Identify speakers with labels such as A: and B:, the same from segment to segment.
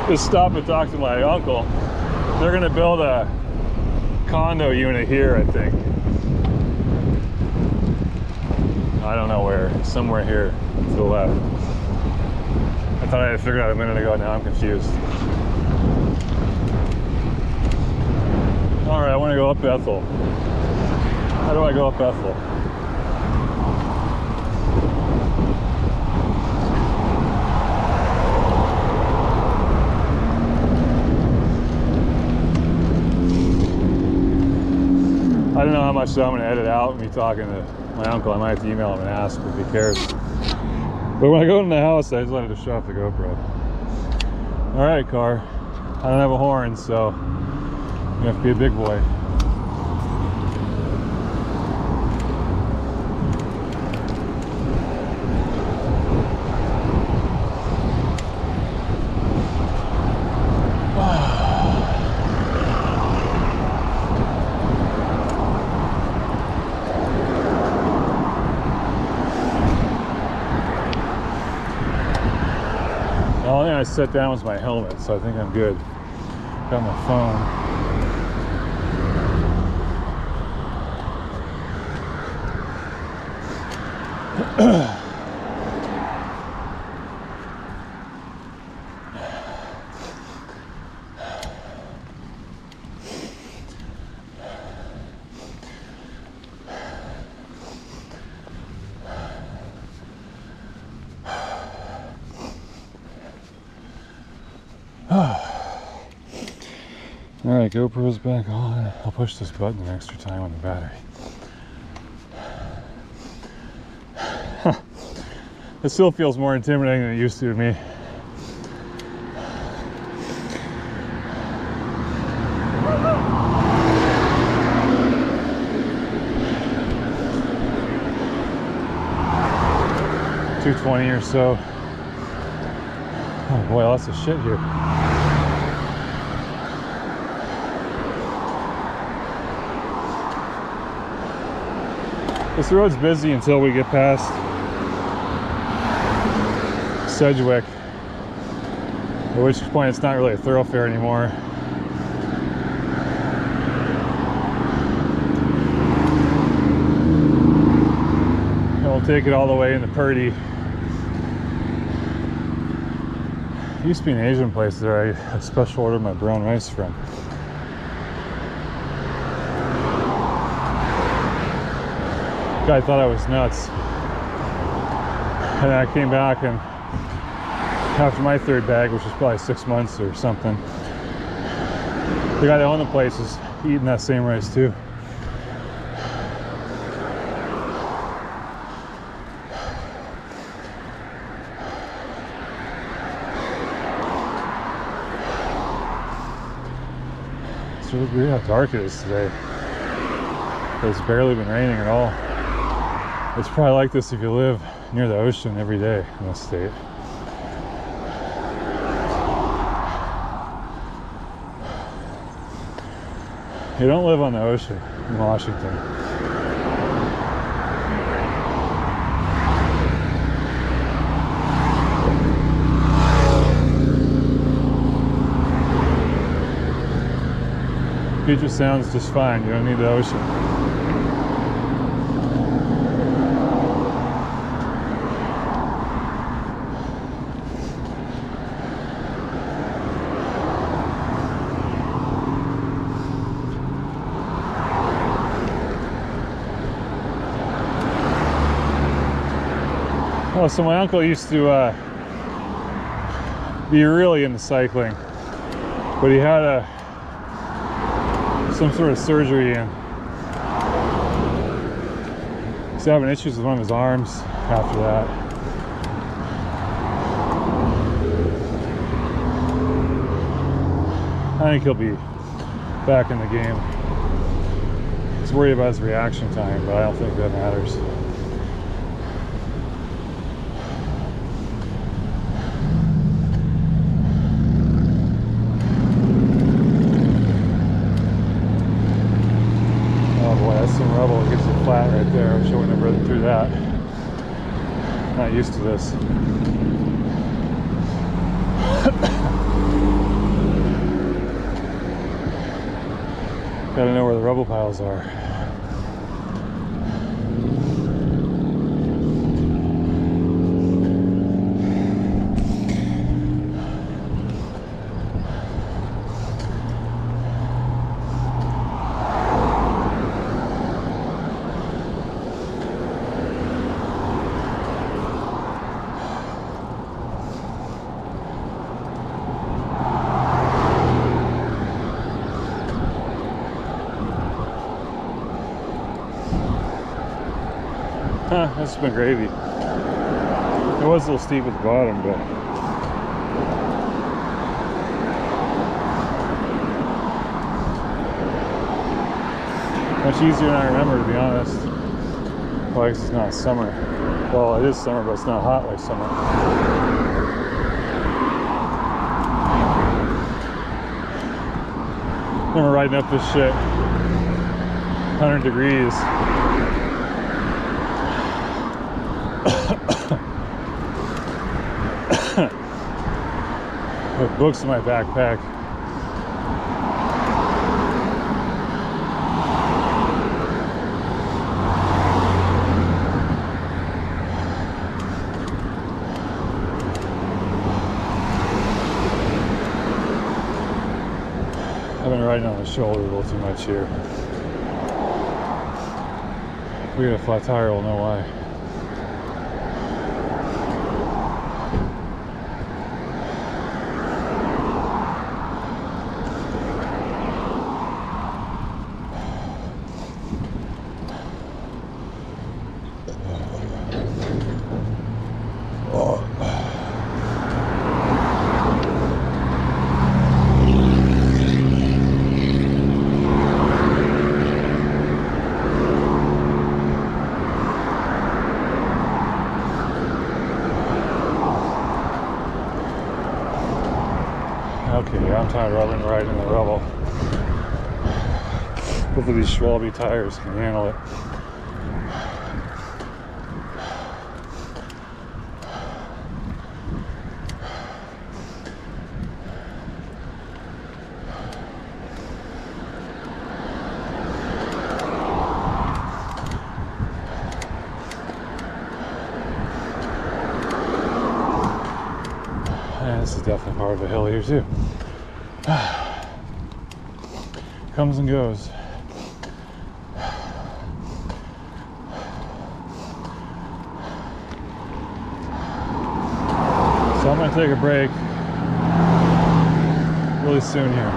A: Just stop and talk to my uncle. They're gonna build a condo unit here, I think. I don't know where, somewhere here to the left. I thought I had figured out a minute ago, now I'm confused. All right, I wanna go up Bethel. How do I go up Bethel? I don't know how much I'm going to edit out me talking to my uncle. I might have to email him and ask if he cares. But when I go in the house, I just wanted to show off the GoPro. All right, car. I don't have a horn, so you have to be a big boy. The only thing I set down was my helmet, so I think I'm good. Got my phone. All right, GoPro's back on. I'll push this button an extra time on the battery. It still feels more intimidating than it used to me. $220 or so. Oh boy, lots of shit here. This road's busy until we get past Sedgwick, at which point it's not really a thoroughfare anymore. And we'll take it all the way into Purdy. It used to be an Asian place there I special ordered my brown rice from. I thought I was nuts, and then I came back, and after my third bag, which was probably 6 months or something, the guy that owned the place is eating that same rice too. It's really weird how dark it is today. It's barely been raining at all. It's probably like this if you live near the ocean every day in this state. You don't live on the ocean in Washington. Puget Sound's just fine. You don't need the ocean. Oh, so my uncle used to be really into cycling, but he had some sort of surgery and he's having issues with one of his arms after that. I think he'll be back in the game. He's worried about his reaction time, but I don't think that matters. Some rubble, it gets you flat right there. I wish I wouldn't have ridden through that. Not used to this. Gotta know where the rubble piles are. This has been gravy. It was a little steep at the bottom, but much easier than I remember, to be honest. Well, I guess it's not summer. Well, it is summer, but it's not hot like summer. Remember riding up this shit, 100 degrees. With books in my backpack. I've been riding on the shoulder a little too much here. If we get a flat tire, we'll know why. Okay, I'm tired of riding in the rubble. Hopefully these Schwalbe tires can handle it. Yeah, this is definitely part of the hill here too. Comes and goes. So I'm going to take a break really soon here.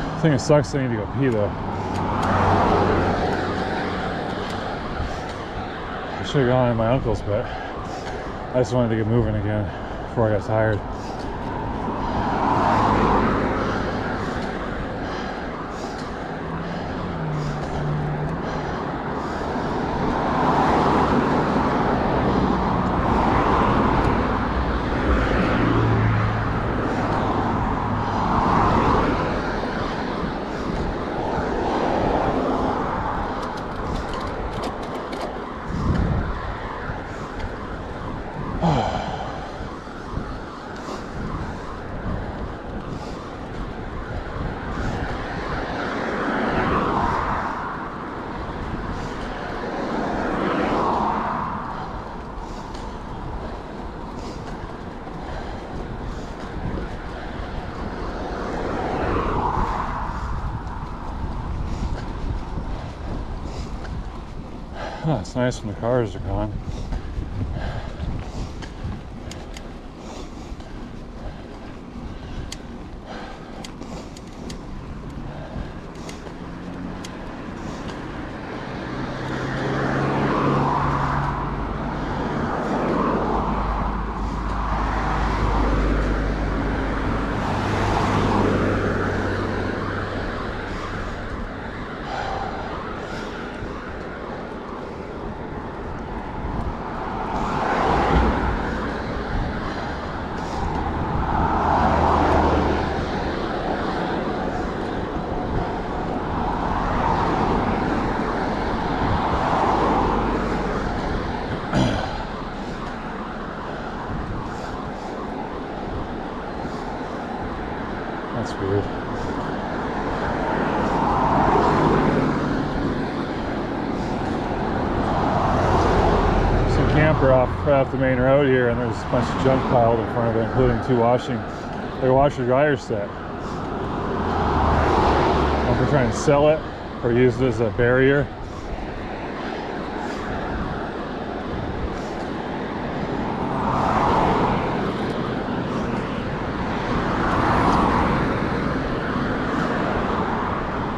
A: I think it sucks I need to go pee though. I should have gone to my uncle's, but I just wanted to get moving again before I got tired. Oh, it's nice when the cars are gone. That's weird. Some camper off the main road here, and there's a bunch of junk piled in front of it, including two washer-dryer set. If we're trying to sell it or use it as a barrier.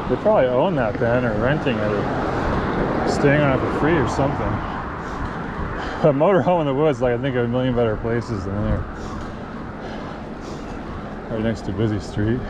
A: They probably own that then, or renting it, or staying on it for free or something. A motorhome in the woods, like I think of a million better places than there. Right next to a busy street.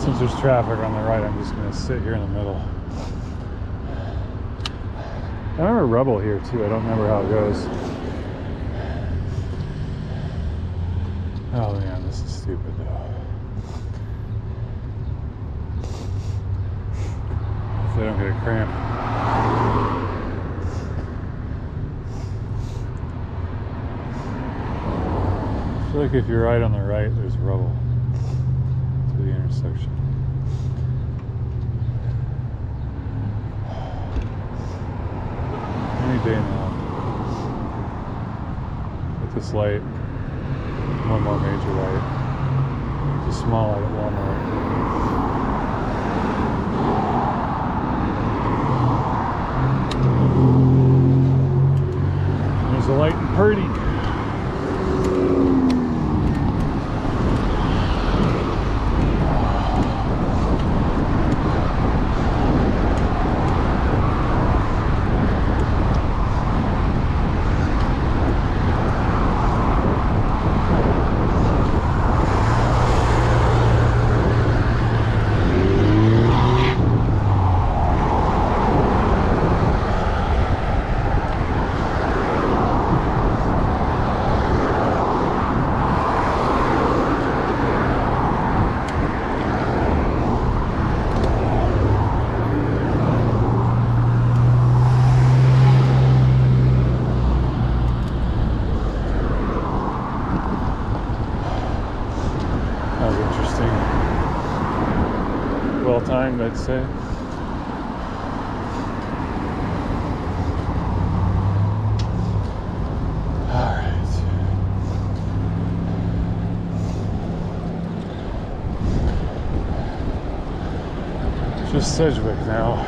A: Since there's traffic on the right, I'm just going to sit here in the middle. I remember rubble here too. I don't remember how it goes. Oh man, this is stupid though. Hopefully I don't get a cramp. I feel like if you're right on the right, there's rubble to the intersection. Any day now. With this light, one more major light. It's a small light at Walmart. There's a light in Purdy. Well timed, I'd say. All right. Just Sedgwick now.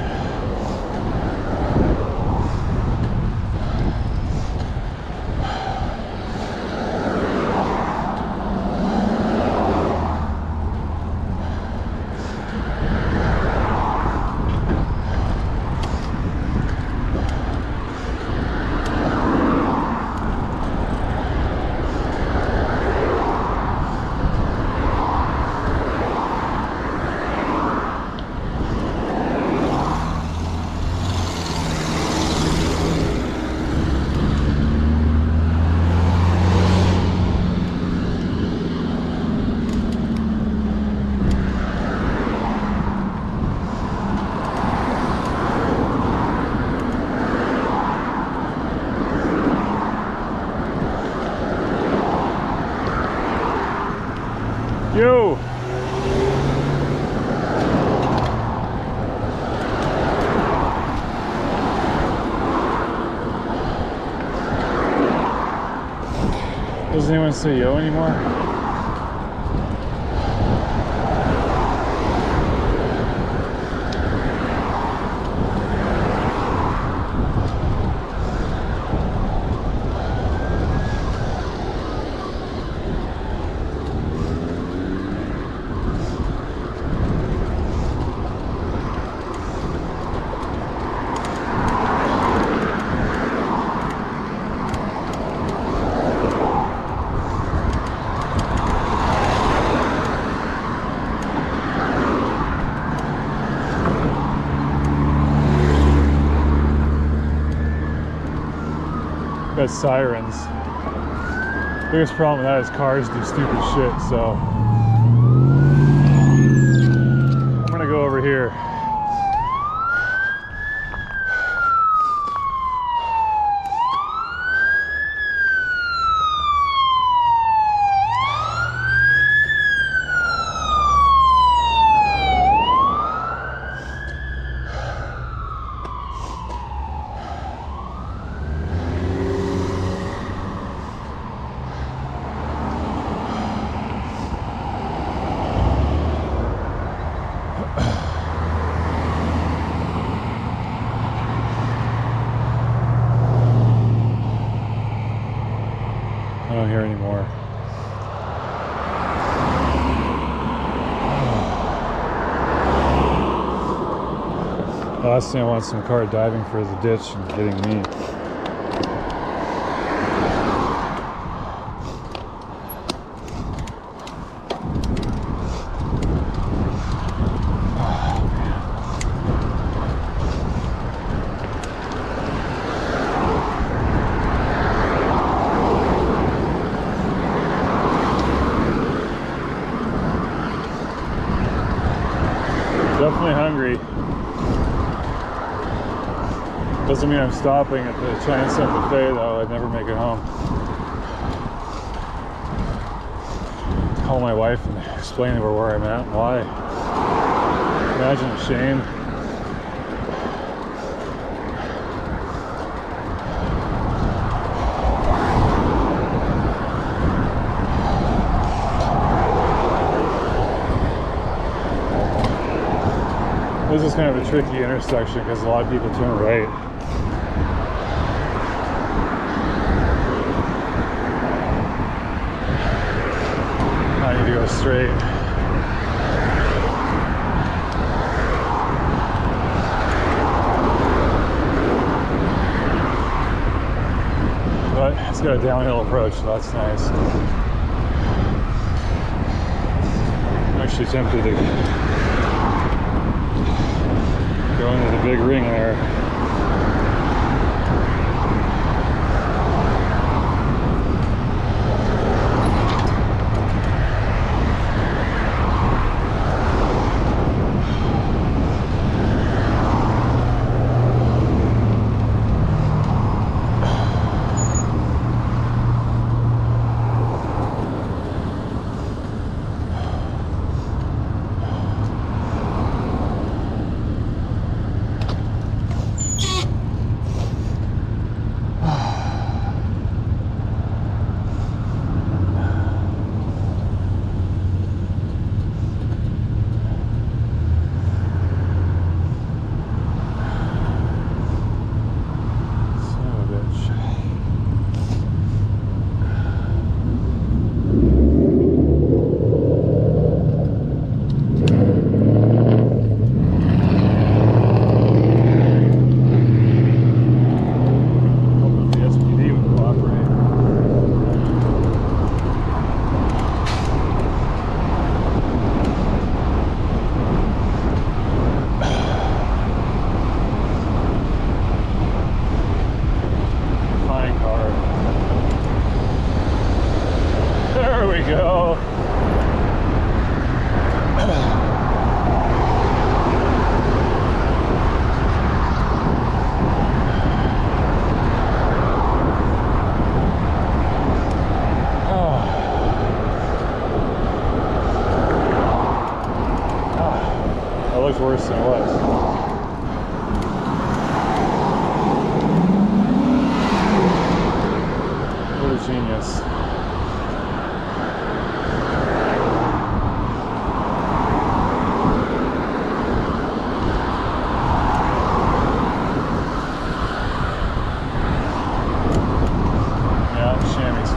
A: Yo! Doesn't anyone say yo anymore? Got sirens. Biggest problem with that is cars do stupid shit, so I'm gonna go over here. I don't hear anymore. Last thing I want some car diving for the ditch and hitting me. Definitely hungry. Doesn't mean I'm stopping at the Chinese buffet though. I'd never make it home. Call my wife and explain to her where I'm at and why. Imagine the shame. This is kind of a tricky intersection because a lot of people turn right. I need to go straight. But it's got a downhill approach, so that's nice. I'm actually tempted to go into the big ring there.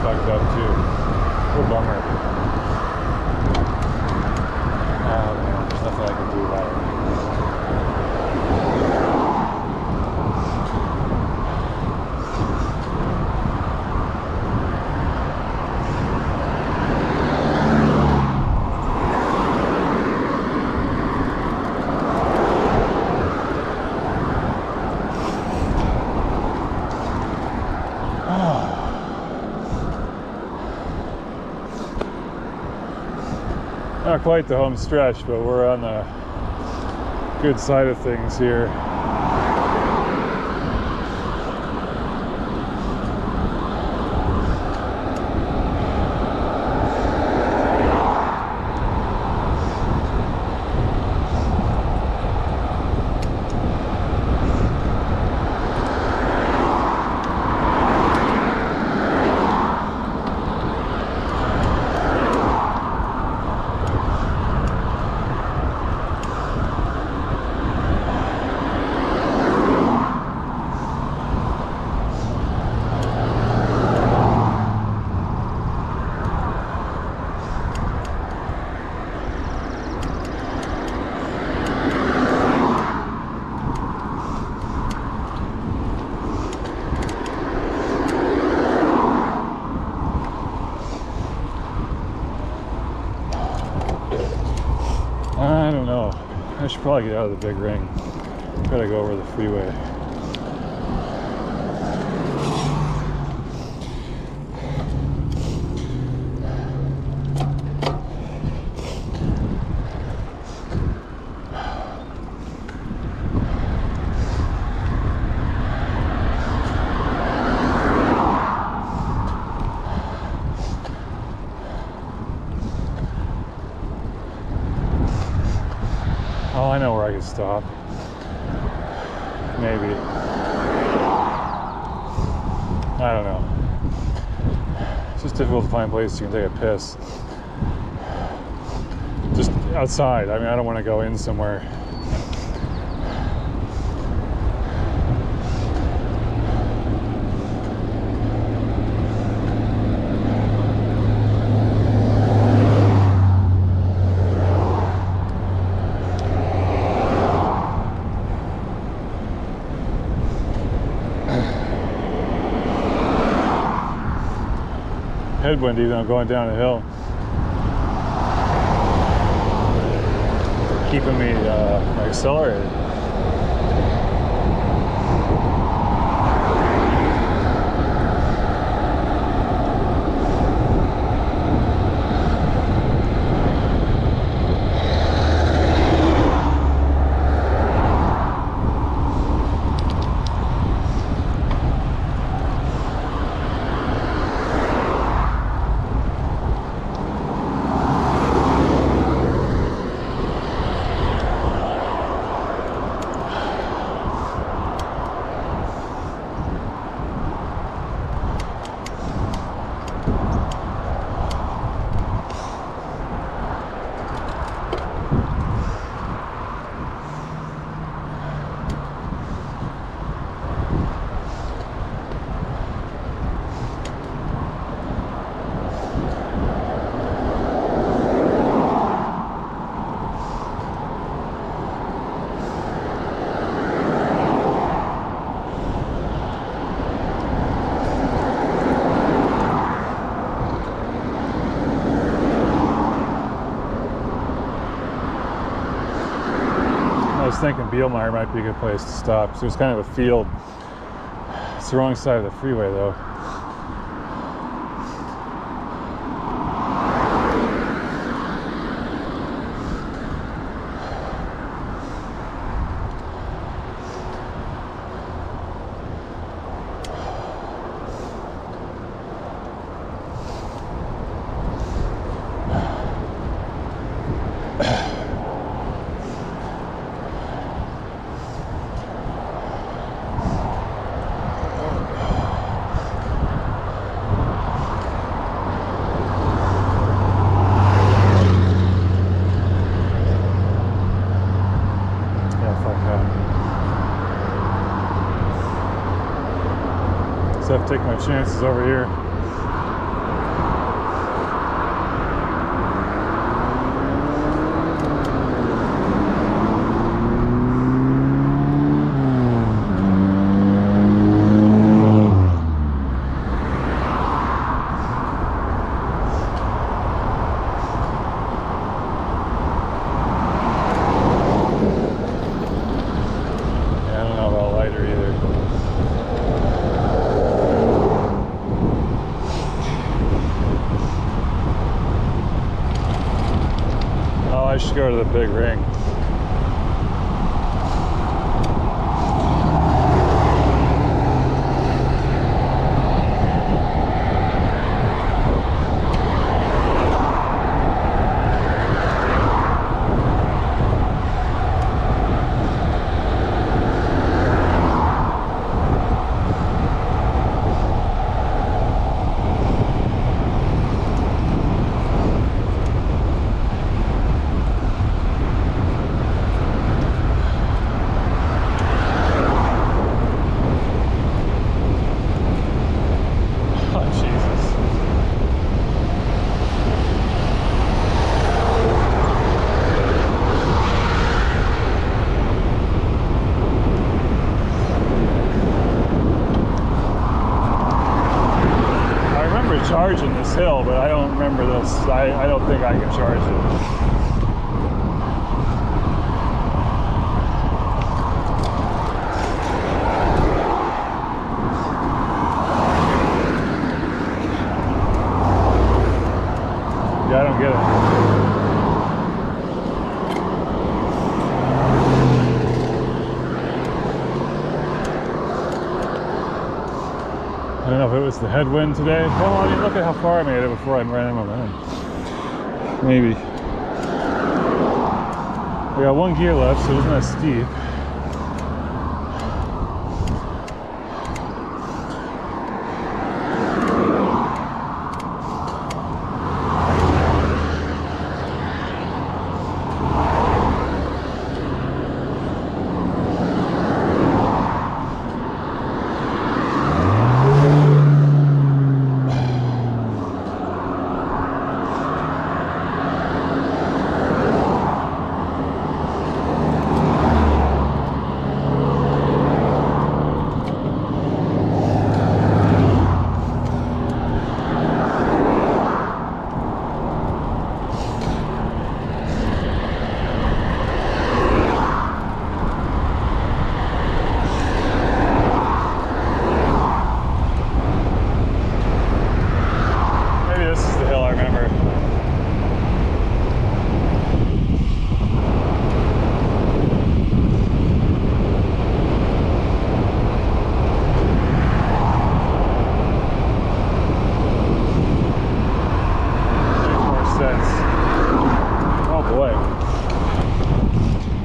A: fucked up too. What a bummer. Oh man, there's nothing I can do about it. Not quite the home stretch, but we're on the good side of things here. I don't know. I should probably get out of the big ring. Gotta go over the freeway. Oh, I know where I could stop. Maybe. I don't know. It's just difficult to find places you can take a piss. Just outside. I mean, I don't want to go in somewhere. Headwind even going down a hill, keeping me accelerated. I was thinking Beelmeyer might be a good place to stop. So it's kind of a field. It's the wrong side of the freeway though. So I have to take my chances over here. I should go to the big ring. Charging this hill, but I don't remember this. I don't think I can charge it. Yeah, I don't get it. I don't know if it was the headwind today. Well, I mean, look at how far I made it before I ran my momentum. Maybe. I got one gear left, so it wasn't that steep.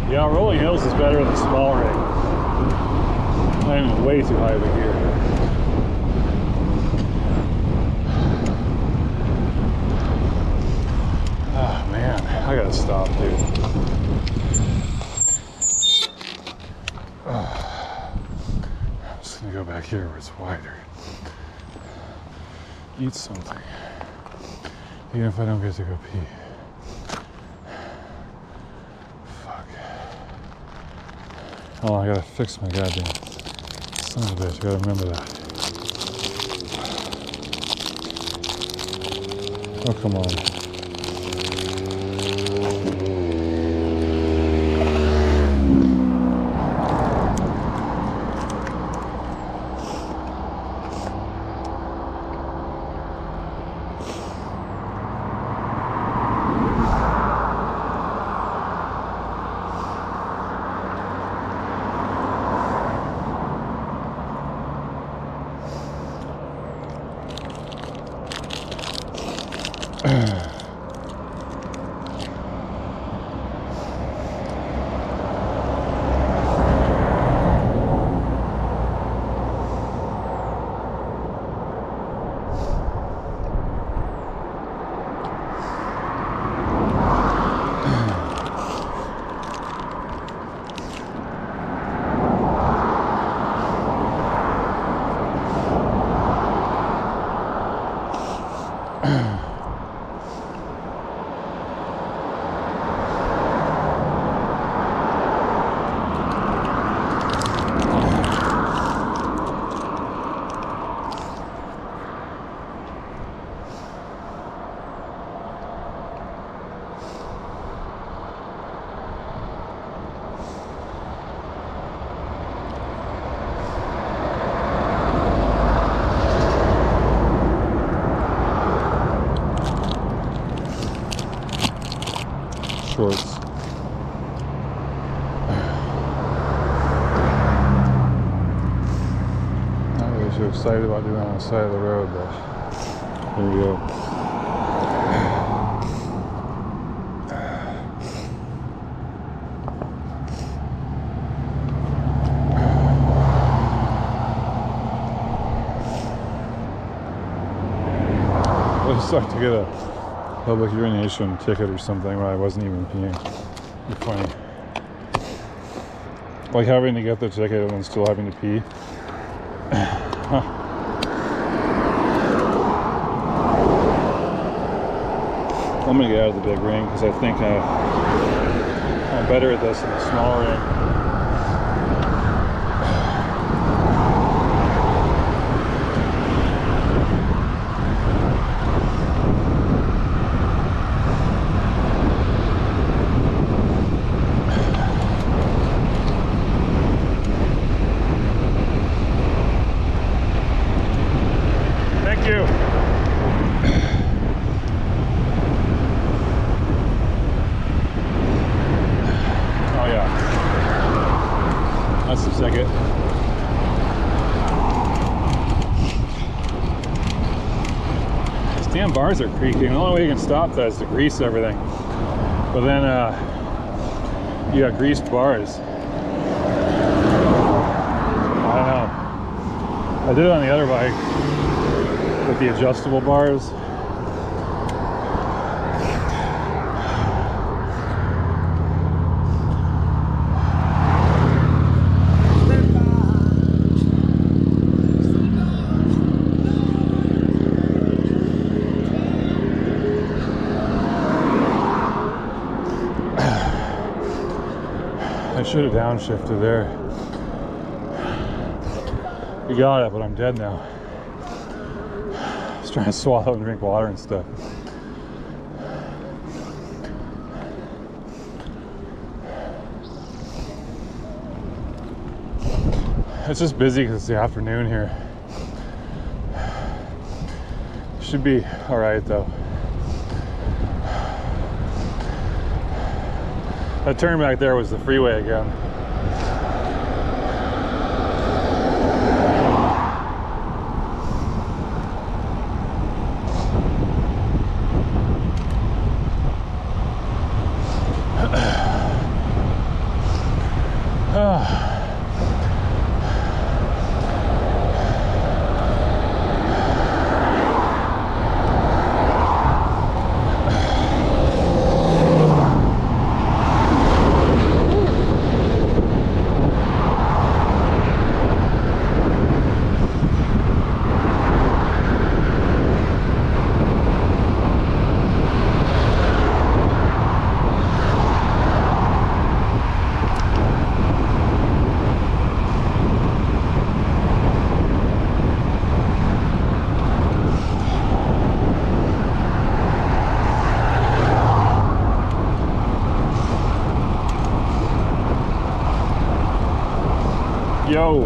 A: Yeah, rolling hills is better than small rig. I'm way too high of a gear. Oh man, I gotta stop, dude. I'm just gonna go back here where it's wider. Eat something. Even if I don't get to go pee. Oh, I gotta fix my goddamn son of a bitch. I gotta remember that. Oh, come on. excited about doing it on the side of the road, but here we go. It would suck to get a public urination ticket or something where I wasn't even peeing. It'd be funny. Like having to get the ticket and then still having to pee. I'm gonna get out of the big ring because I think I'm better at this in the small ring. Thank you. Oh yeah, that's the second. These damn bars are creaking. The only way you can stop that is to grease everything. But then you got greased bars. I don't know. I did it on the other bike with the adjustable bars. I should have downshifted there. You got it, but I'm dead now. I was trying to swallow and drink water and stuff. It's just busy because it's the afternoon here. Should be all right though. That turn back there was the freeway again. Yo!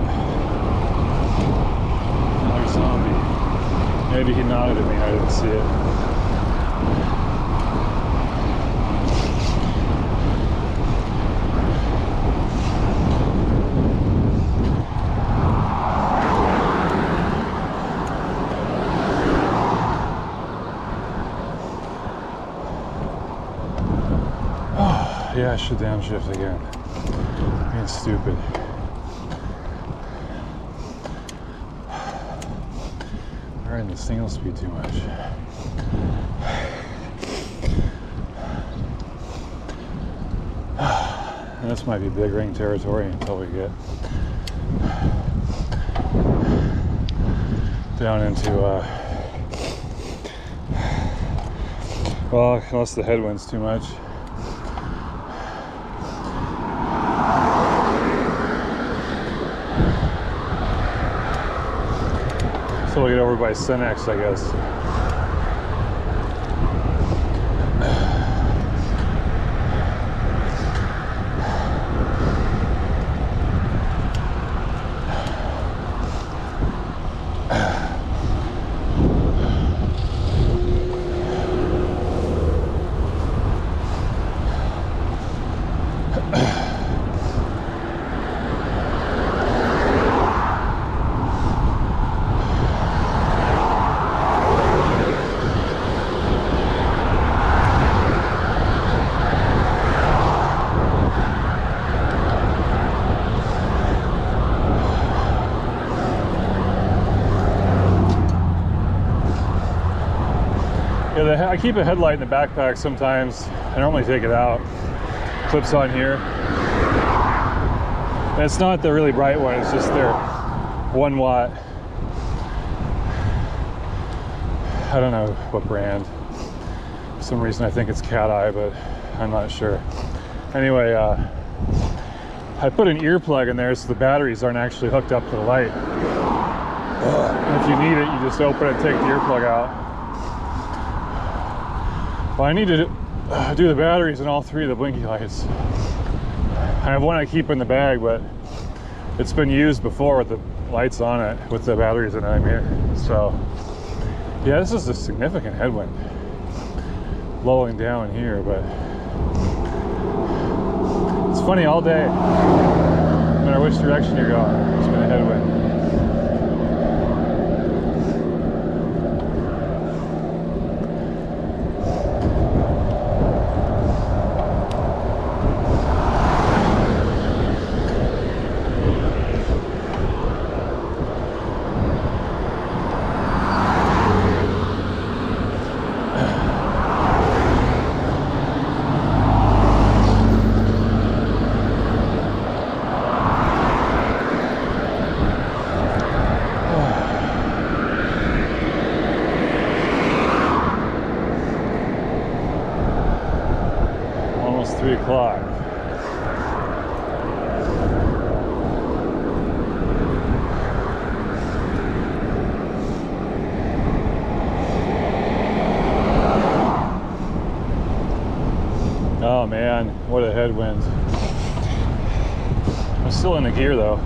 A: Another zombie. Maybe he nodded at me, I didn't see it. Oh, yeah, I should downshift again. Being stupid. In the single speed too much. And this might be big ring territory until we get down into well, unless the headwind's too much. So we'll get over by Cenex, I guess. Yeah, I keep a headlight in the backpack sometimes. I normally take it out. Clips on here. And it's not the really bright one, it's just their 1 watt. I don't know what brand. For some reason I think it's Cat Eye, but I'm not sure. Anyway, I put an earplug in there so the batteries aren't actually hooked up to the light. And if you need it, you just open it and take the earplug out. Well, I need to do the batteries in all 3 of the blinky lights. I have one I keep in the bag, but it's been used before with the lights on it, with the batteries in it. I'm here. So, yeah, this is a significant headwind. Lulling down here, but it's funny all day. No matter which direction you're going, there's been a headwind. Almost 3 o'clock. Oh man, what a headwind. I'm still in the gear though.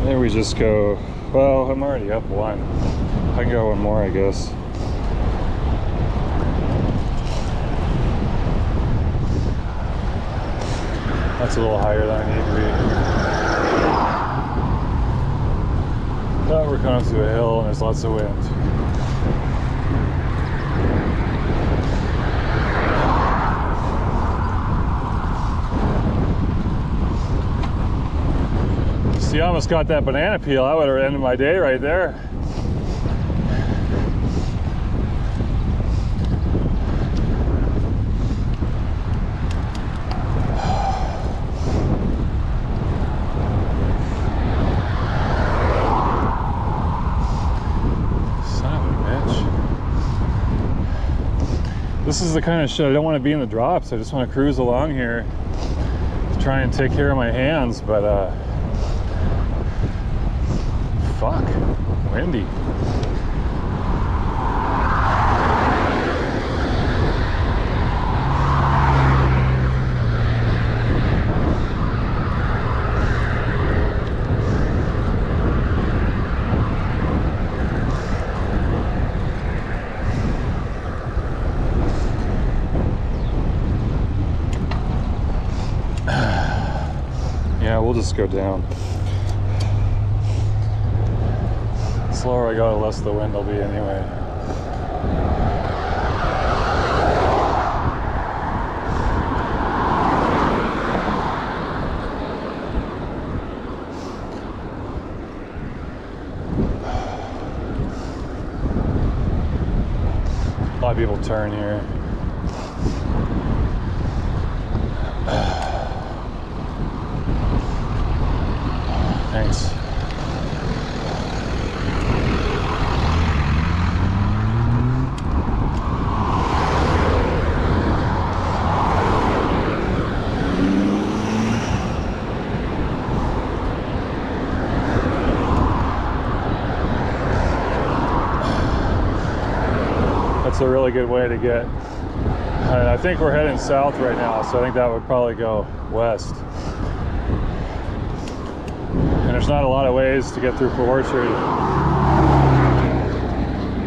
A: Maybe we just go, well, I'm already up 1. I can go 1 more, I guess. That's a little higher than I need to be. But we're coming through a hill and there's lots of wind. See, I almost got that banana peel. I would have ended my day right there. This is the kind of shit I don't want to be in the drops. I just want to cruise along here to try and take care of my hands, but fuck, windy. Yeah, we'll just go down. The slower I go, the less the wind will be anyway. A lot of people turn here. Thanks. That's a really good way to get. I think we're heading south right now, so I think that would probably go west. And there's not a lot of ways to get through Port Orchard.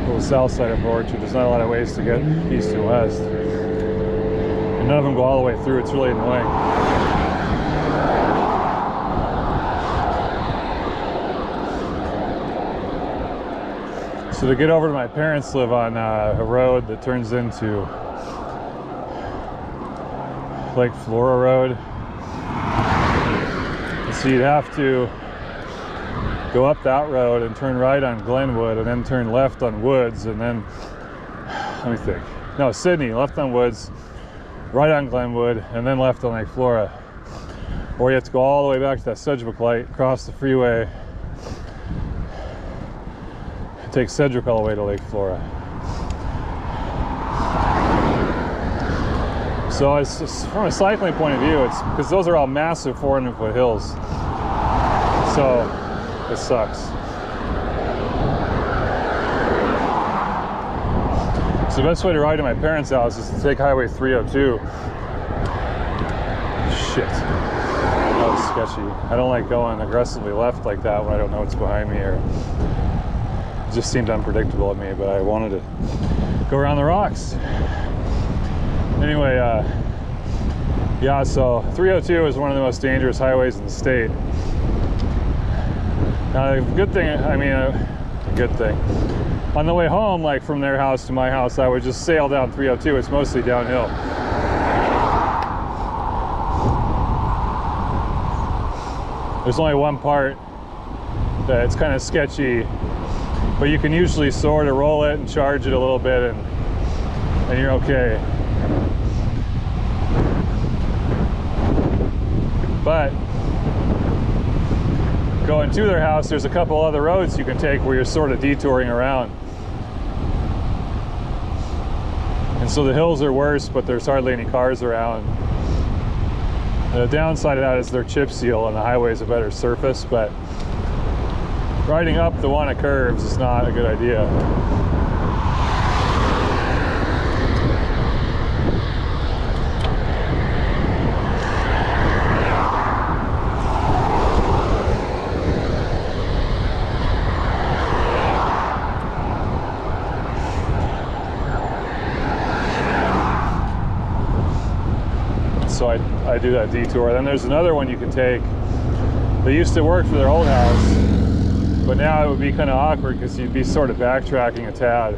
A: Well, the south side of Port Orchard, there's not a lot of ways to get east and west. And none of them go all the way through. It's really annoying. So to get over to my parents live on a road that turns into Lake Flora Road. So you'd have to go up that road and turn right on Glenwood, and then turn left on Woods, and then, let me think. No, Sydney, left on Woods, right on Glenwood, and then left on Lake Flora. Or you have to go all the way back to that Sedgwick light, cross the freeway, and take Sedgwick all the way to Lake Flora. So it's just, from a cycling point of view, it's because those are all massive 400-foot hills. So it sucks. So the best way to ride to my parents' house is to take Highway 302. Shit. That was sketchy. I don't like going aggressively left like that when I don't know what's behind me, or it just seemed unpredictable to me, but I wanted to go around the rocks. Anyway, yeah, so 302 is one of the most dangerous highways in the state. Now, the good thing, I mean, a good thing. On the way home, like from their house to my house, I would just sail down 302. It's mostly downhill. There's only one part that's kind of sketchy, but you can usually sort of roll it and charge it a little bit, and you're okay. But going to their house, there's a couple other roads you can take where you're sort of detouring around. And so the hills are worse, but there's hardly any cars around. The downside of that is they're chip seal and the highway's a better surface, but riding up the one of curves is not a good idea. So I do that detour. Then there's another one you can take. They used to work for their old house, but now it would be kind of awkward because you'd be sort of backtracking a tad.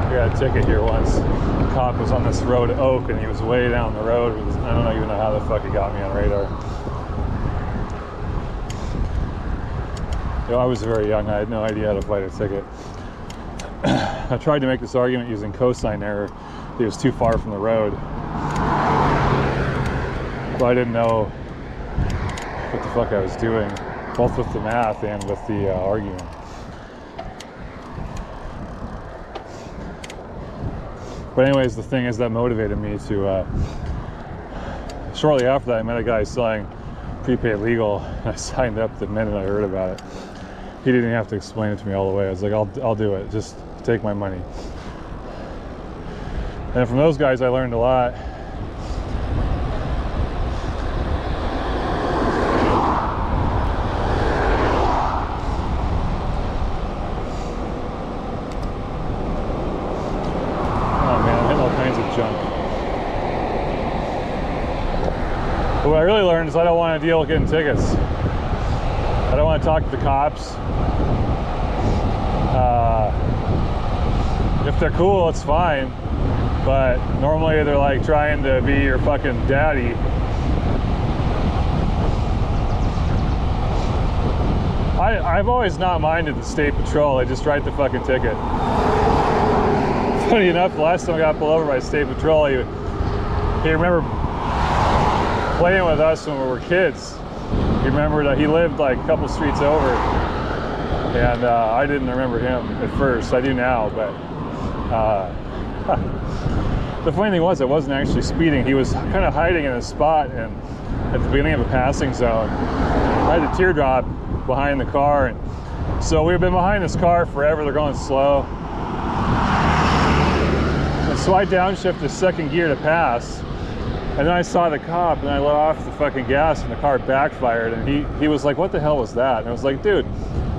A: I got a ticket here once. The cop was on this road to Oak and he was way down the road. I don't even know how the fuck he got me on radar. You know, I was very young. I had no idea how to fight a ticket. I tried to make this argument using cosine error. It was too far from the road. But I didn't know what the fuck I was doing, both with the math and with the argument. But anyways, the thing is that motivated me to, shortly after that, I met a guy selling prepaid legal, and I signed up the minute I heard about it. He didn't even have to explain it to me all the way. I was like, I'll do it. Just take my money. And from those guys, I learned a lot. Oh man, I'm hitting all kinds of junk. But what I really learned is I don't want to deal with getting tickets. I don't want to talk to the cops. If they're cool, it's fine. But normally they're like trying to be your fucking daddy. I've always not minded the state patrol. I just write the fucking ticket. Funny enough, the last time I got pulled over by state patrol, he remembered playing with us when we were kids. He remembered that he lived like a couple streets over, and I didn't remember him at first. I do now, but the funny thing was I wasn't actually speeding. He was kind of hiding in a spot and at the beginning of a passing zone. I had a teardrop behind the car, and so we've been behind this car forever. They're going slow, and so I downshifted second gear to pass. And then I saw the cop and I let off the fucking gas and the car backfired, and he was like, what the hell was that? And I was like, dude,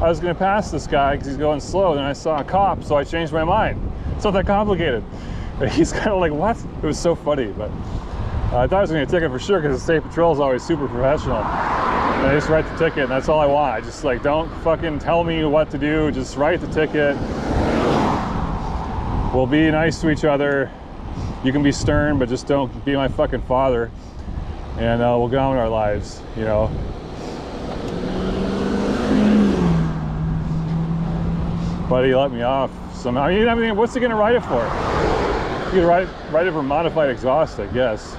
A: I was gonna pass this guy because he's going slow, and then I saw a cop, so I changed my mind. It's not that complicated. But he's kind of like, what? It was so funny, but I thought I was gonna get a ticket for sure because the state patrol is always super professional. And I just write the ticket and that's all I want. I just like, don't fucking tell me what to do, just write the ticket. we'll be nice to each other. You can be stern, but just don't be my fucking father. And we'll go on with our lives, you know. But he let me off somehow. I mean, what's he gonna write it for? He could write it for modified exhaust, I guess.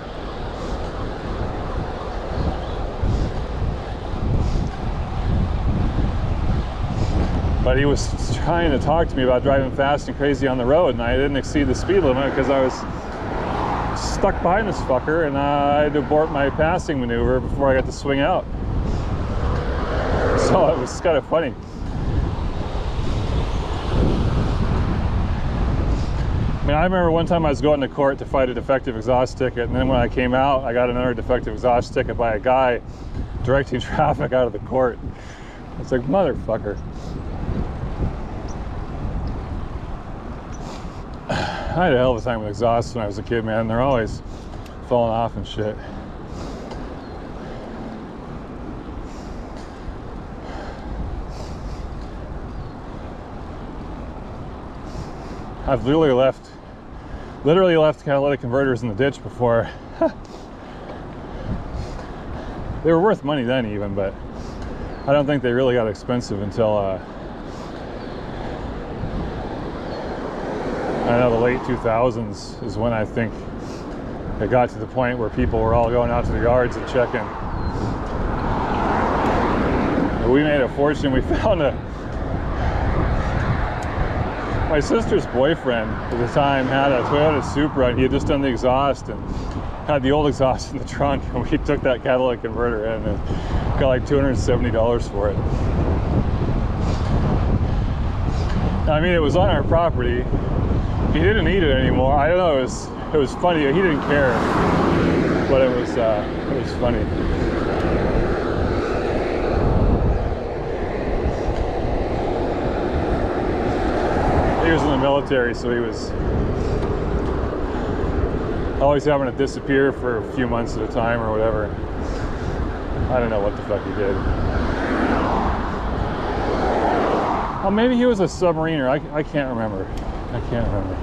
A: But he was trying to talk to me about driving fast and crazy on the road, and I didn't exceed the speed limit because I was stuck behind this fucker, and I had to abort my passing maneuver before I got to swing out. So it was kind of funny. I mean, I remember one time I was going to court to fight a defective exhaust ticket, and then when I came out, I got another defective exhaust ticket by a guy directing traffic out of the court. It's like, motherfucker. I had a hell of a time with exhausts when I was a kid, man. They're always falling off and shit. I've literally left catalytic converters in the ditch before. They were worth money then even, but I don't think they really got expensive until I know the late 2000s is when I think it got to the point where people were all going out to the yards and checking. We made a fortune. We found my sister's boyfriend at the time had a Toyota Supra, and he had just done the exhaust and had the old exhaust in the trunk, and we took that catalytic converter in and got like $270 for it. I mean, it was on our property. He didn't need it anymore. I don't know, it was funny. He didn't care, but it was funny. He was in the military, so he was always having to disappear for a few months at a time or whatever. I don't know what the fuck he did. Oh, maybe he was a submariner. I can't remember. I can't remember.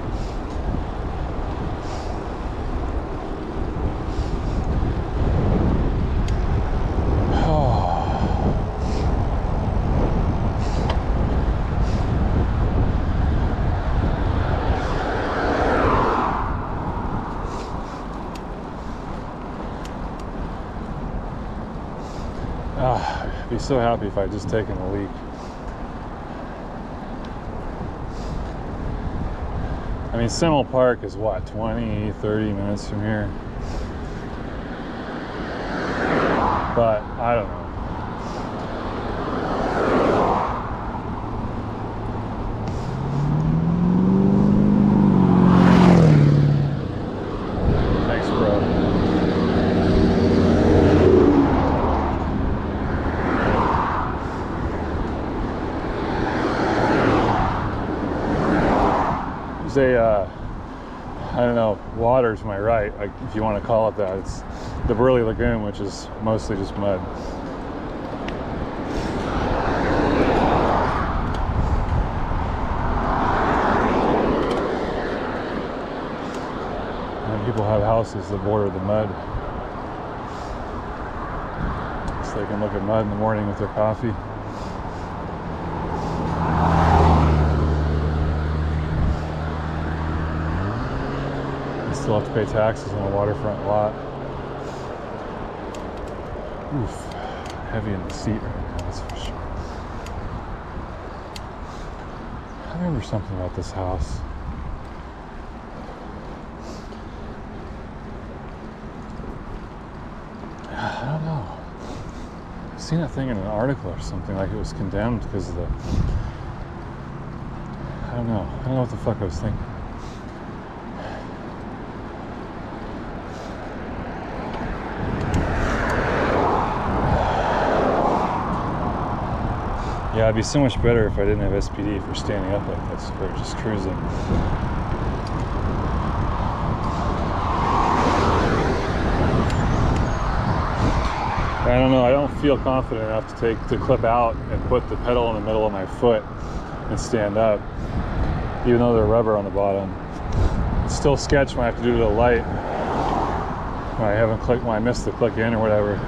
A: I'd be so happy if I'd just taken a leak. I mean, Semel Park is what, 20, 30 minutes from here? But I don't know. Thanks, bro. There's a, I don't know, water to my right, like, if you want to call it that. It's the Burley Lagoon, which is mostly just mud. And people have houses that border the mud, so they can look at mud in the morning with their coffee. Still have to pay taxes on a waterfront lot. Oof, heavy in the seat right now, that's for sure. I remember something about this house. I don't know. I've seen a thing in an article or something, like it was condemned because of the... I don't know what the fuck I was thinking. Yeah, it'd be so much better if I didn't have SPD for standing up like this, for just cruising. I don't know, I don't feel confident enough to clip out and put the pedal in the middle of my foot and stand up. even though they're rubber on the bottom. It's still sketch when I have to do the light. When I haven't clicked, when I missed the click in or whatever.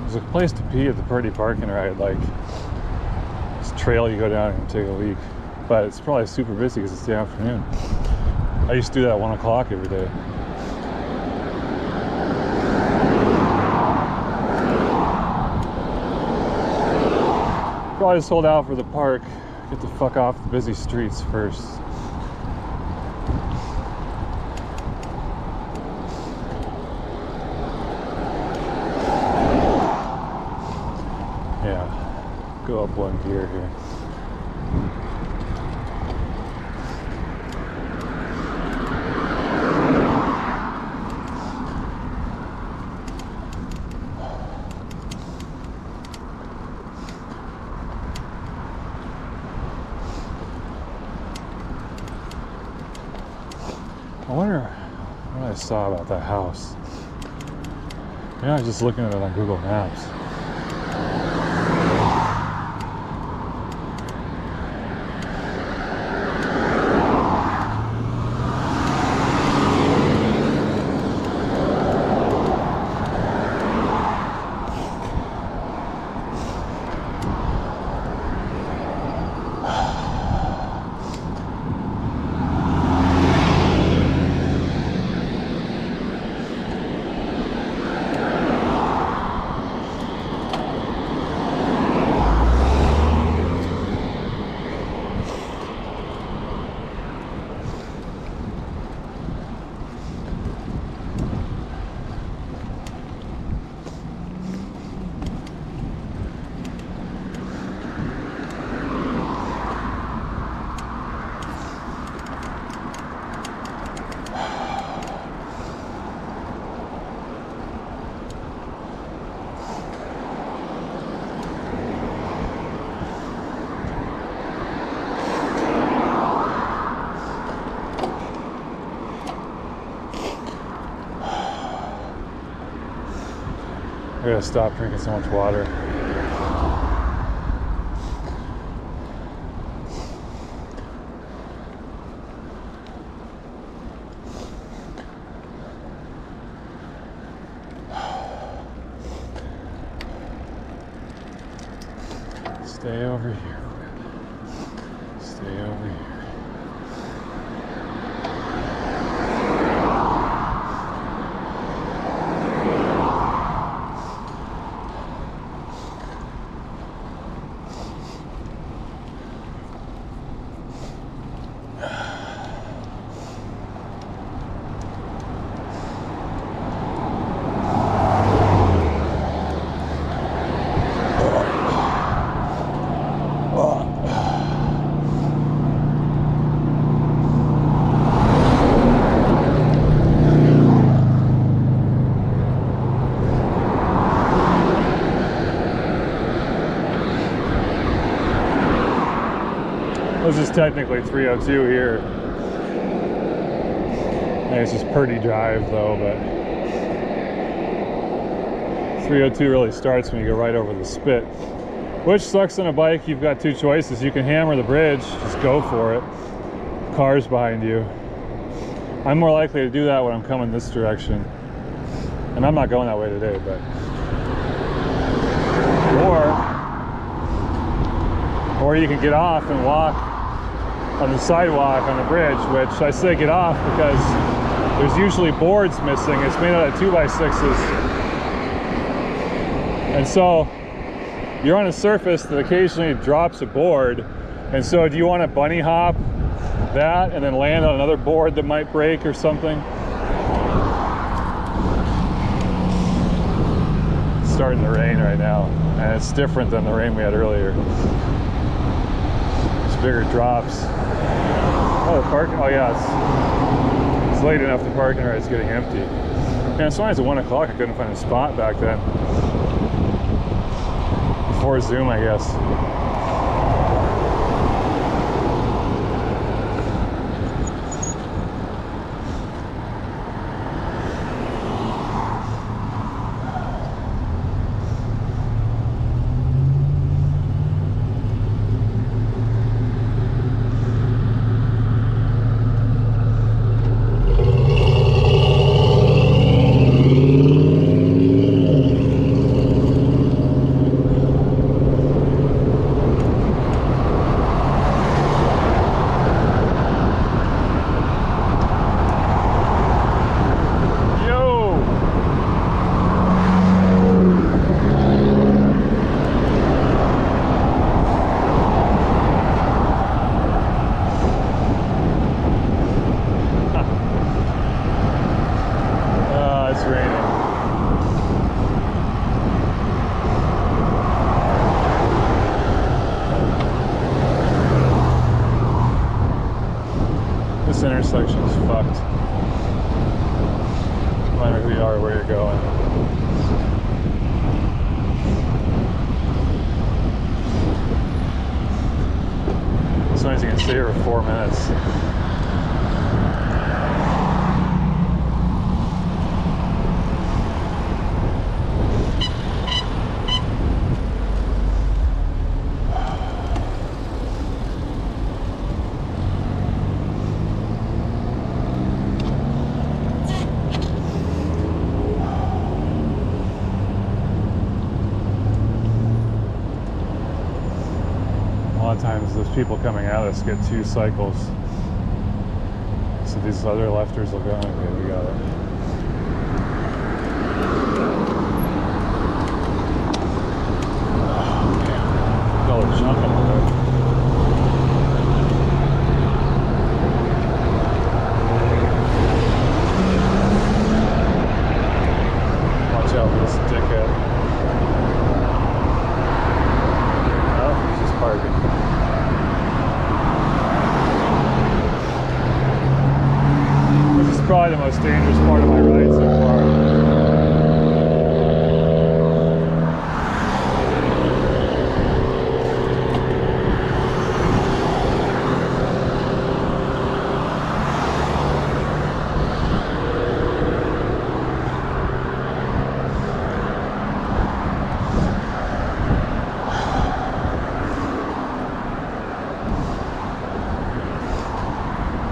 A: There's a place to pee at the Purdy parking ride, like this trail you go down and take a leak, but it's probably super busy because it's the afternoon. I used to do that at 1 o'clock every day. Probably just hold out for the park, get the fuck off the busy streets first. Go up one gear here. I wonder what I saw about that house. Yeah, I was just looking at it on Google Maps. I gotta stop drinking so much water. Stay over here. Stay over here. This is technically 302 here. And it's just Purdy Drive though, but 302 really starts when you go right over the spit. Which sucks on a bike. You've got two choices. You can hammer the bridge, just go for it. Cars behind you. I'm more likely to do that when I'm coming this direction. And I'm not going that way today, but or you can get off and walk on the sidewalk on the bridge, which I say get off because there's usually boards missing. It's made out of 2x6s. And so you're on a surface that occasionally drops a board. And so do you want to bunny hop that and then land on another board that might break or something? It's starting to rain right now. and it's different than the rain we had earlier. It's bigger drops. Oh, the parking, oh yeah, it's late enough, the parking right's getting empty. Man, it's always at 1 o'clock, I couldn't find a spot back then. Before Zoom, I guess. This intersection's fucked. No matter who you are or where you're going. Sometimes you can stay here for 4 minutes. A lot of times those people coming at us get 2 cycles. So these other lefters will go, okay, we got it. Oh, they're jumping on it. Watch out for this dickhead. Oh, he's just parking. Probably the most dangerous part of my ride so far.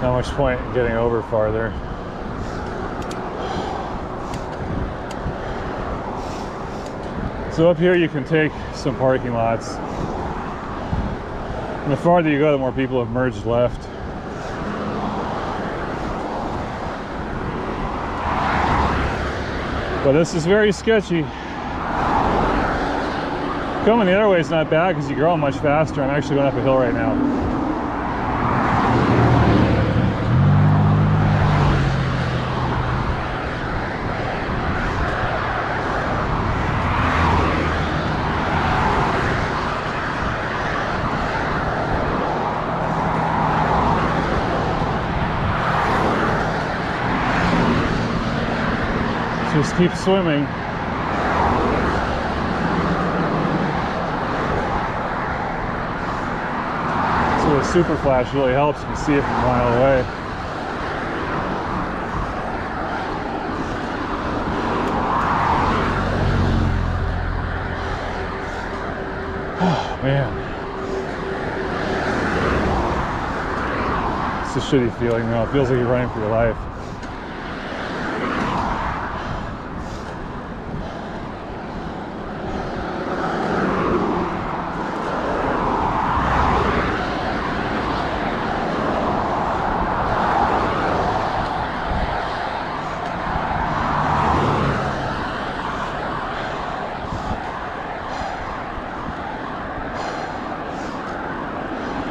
A: Not much point in getting over farther. So up here you can take some parking lots. And the farther you go, the more people have merged left. But this is very sketchy. Coming the other way is not bad because you're going much faster. I'm actually going up a hill right now. Just keep swimming. So the super flash really helps. You can see it from a mile away. Oh man. It's a shitty feeling though. It feels like you're running for your life.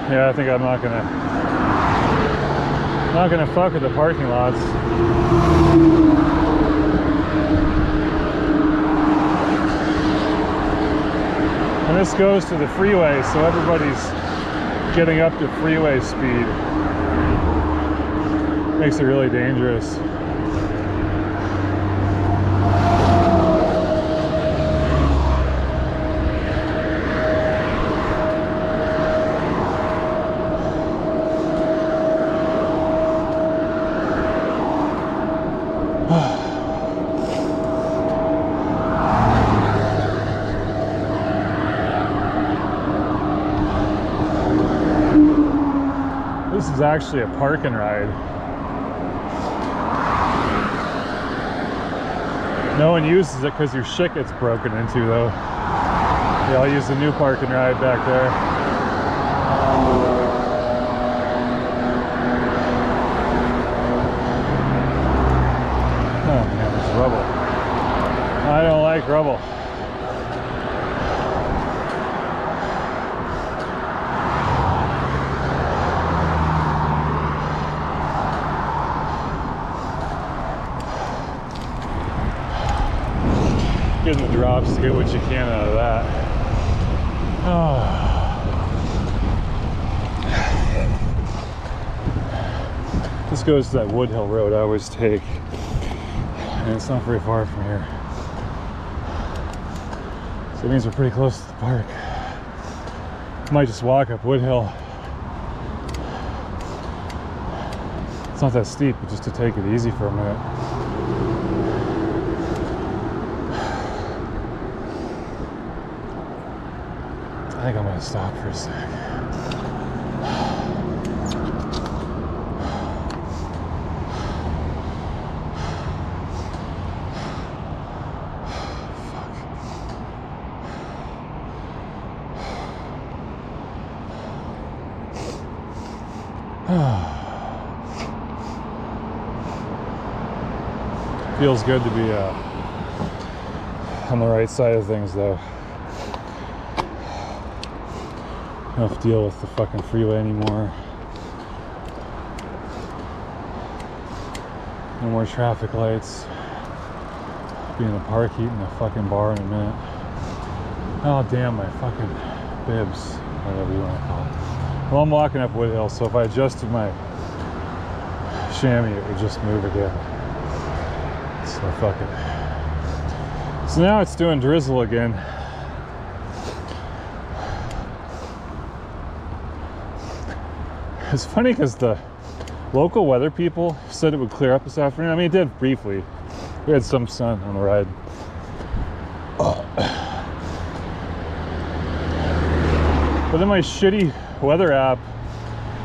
A: Yeah, I think I'm not gonna fuck with the parking lots. And this goes to the freeway, so everybody's getting up to freeway speed. Makes it really dangerous. This is actually a park and ride. No one uses it because your shit gets broken into though. Yeah, I'll use the new park and ride back there. Oh man, there's rubble. I don't like rubble. Getting the drops to get what you can out of that. Oh. This goes to that Woodhill Road I always take, and it's not very far from here. So it means we're pretty close to the park. Might just walk up Woodhill. It's not that steep, but just to take it easy for a minute. I think I'm gonna stop for a sec. Feels good to be on the right side of things though. I don't have to deal with the fucking freeway anymore. No more traffic lights. Be in the park eating a fucking bar in a minute. Oh damn, my fucking bibs, whatever you want to call it. Well, I'm walking up Woodhill, so if I adjusted my chamois, it would just move again. So fuck it. So now it's doing drizzle again. It's funny because the local weather people said it would clear up this afternoon. I mean, it did briefly. We had some sun on the ride. But then my shitty weather app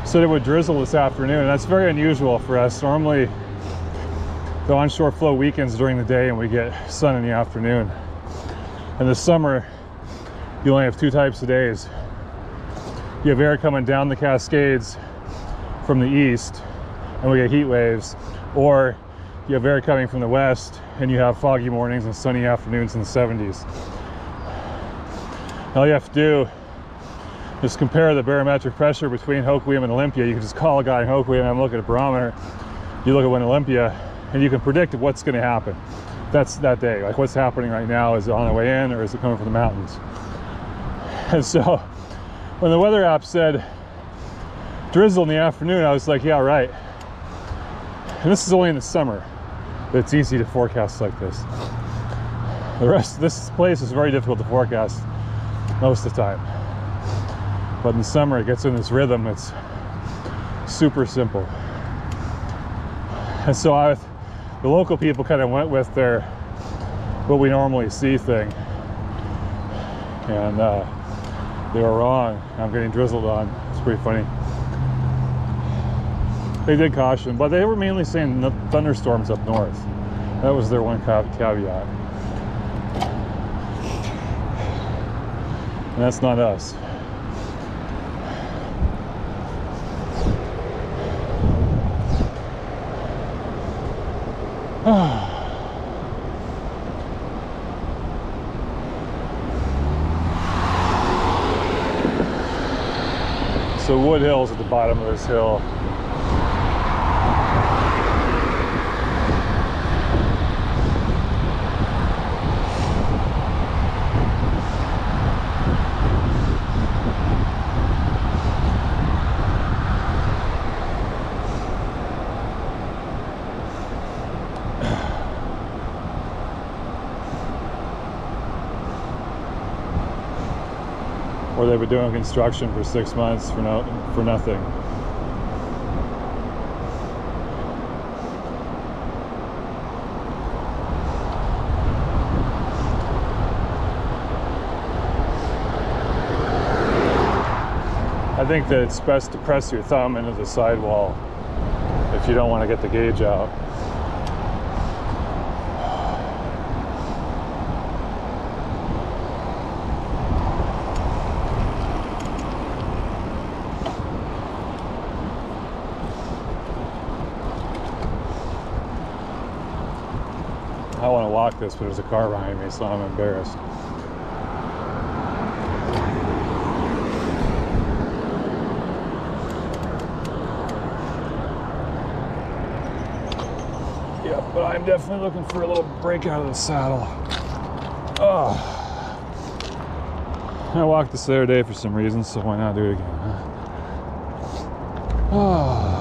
A: said it would drizzle this afternoon, and that's very unusual for us. Normally, the onshore flow weekends during the day and we get sun in the afternoon. In the summer, you only have two types of days. You have air coming down the Cascades from the east and we get heat waves, or you have air coming from the west and you have foggy mornings and sunny afternoons in the 70s. All you have to do is compare the barometric pressure between Hoquiam and Olympia. You can just call a guy in Hoquiam and look at a barometer. You look at one in Olympia and you can predict what's going to happen. That's that day. Like what's happening right now, is it on the way in or is it coming from the mountains? And so when the weather app said drizzle in the afternoon, I was like, yeah, right. And this is only in the summer that it's easy to forecast like this. The rest of this place is very difficult to forecast most of the time. But in the summer, it gets in this rhythm. It's super simple. And so the local people kind of went with their what we normally see thing. And they were wrong. I'm getting drizzled on. It's pretty funny. They did caution, but they were mainly saying thunderstorms up north. That was their one caveat. And that's not us. So Woodhill's at the bottom of this hill. or they've been doing construction for 6 months for nothing. I think that it's best to press your thumb into the sidewall if you don't want to get the gauge out. I want to walk this, but there's a car behind me, so I'm embarrassed. Yeah, but I'm definitely looking for a little break out of the saddle. Oh. I walked this the other day for some reason, so why not do it again, huh? Oh.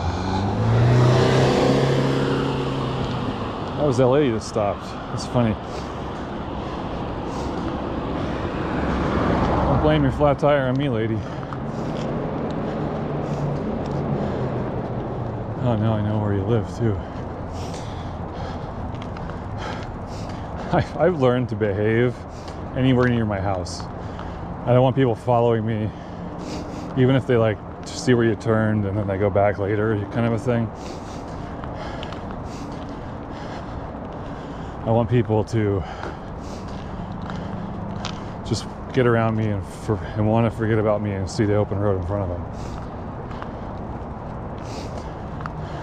A: That was that lady that stopped. That's funny. Don't blame your flat tire on me, lady. Oh, now I know where you live, too. I've learned to behave anywhere near my house. I don't want people following me, even if they like to see where you turned and then they go back later, kind of a thing. I want people to just get around me and want to forget about me and see the open road in front of them.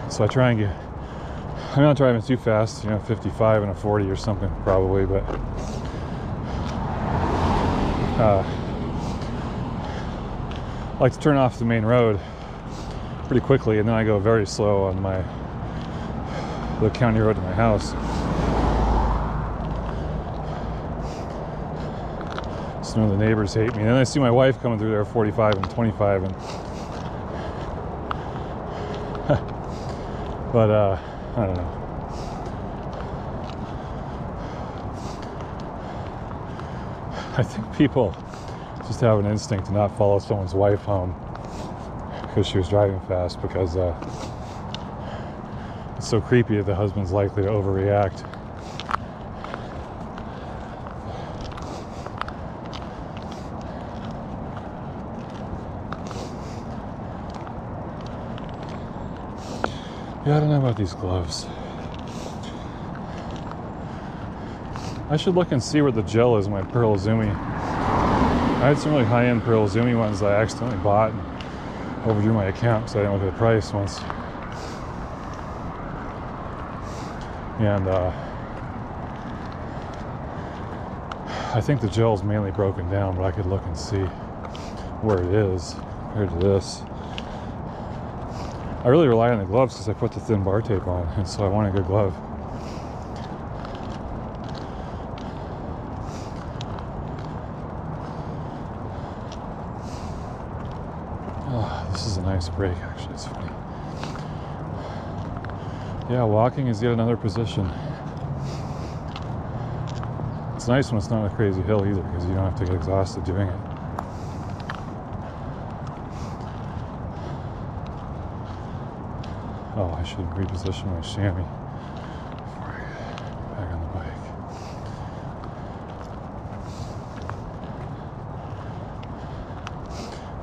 A: So I try and get, I'm not driving too fast, 55 and a 40 or something probably, but I like to turn off the main road pretty quickly, and then I go very slow on the county road to my house. So the neighbors hate me. And then I see my wife coming through there 45 and 25, and but I don't know. I think people just have an instinct to not follow someone's wife home because she was driving fast, because it's so creepy that the husband's likely to overreact. Yeah, I don't know about these gloves. I should look and see where the gel is in my Pearl Izumi. I had some really high-end Pearl Izumi ones that I accidentally bought and overdrew my account because I didn't look at the price once. And I think the gel's mainly broken down, but I could look and see where it is compared to this. I really rely on the gloves because I put the thin bar tape on, and so I want a good glove. Oh, this is a nice break, actually. It's funny. Yeah, walking is yet another position. It's nice when it's not a crazy hill either, because you don't have to get exhausted doing it. Oh, I should reposition my chamois before I get back on the bike.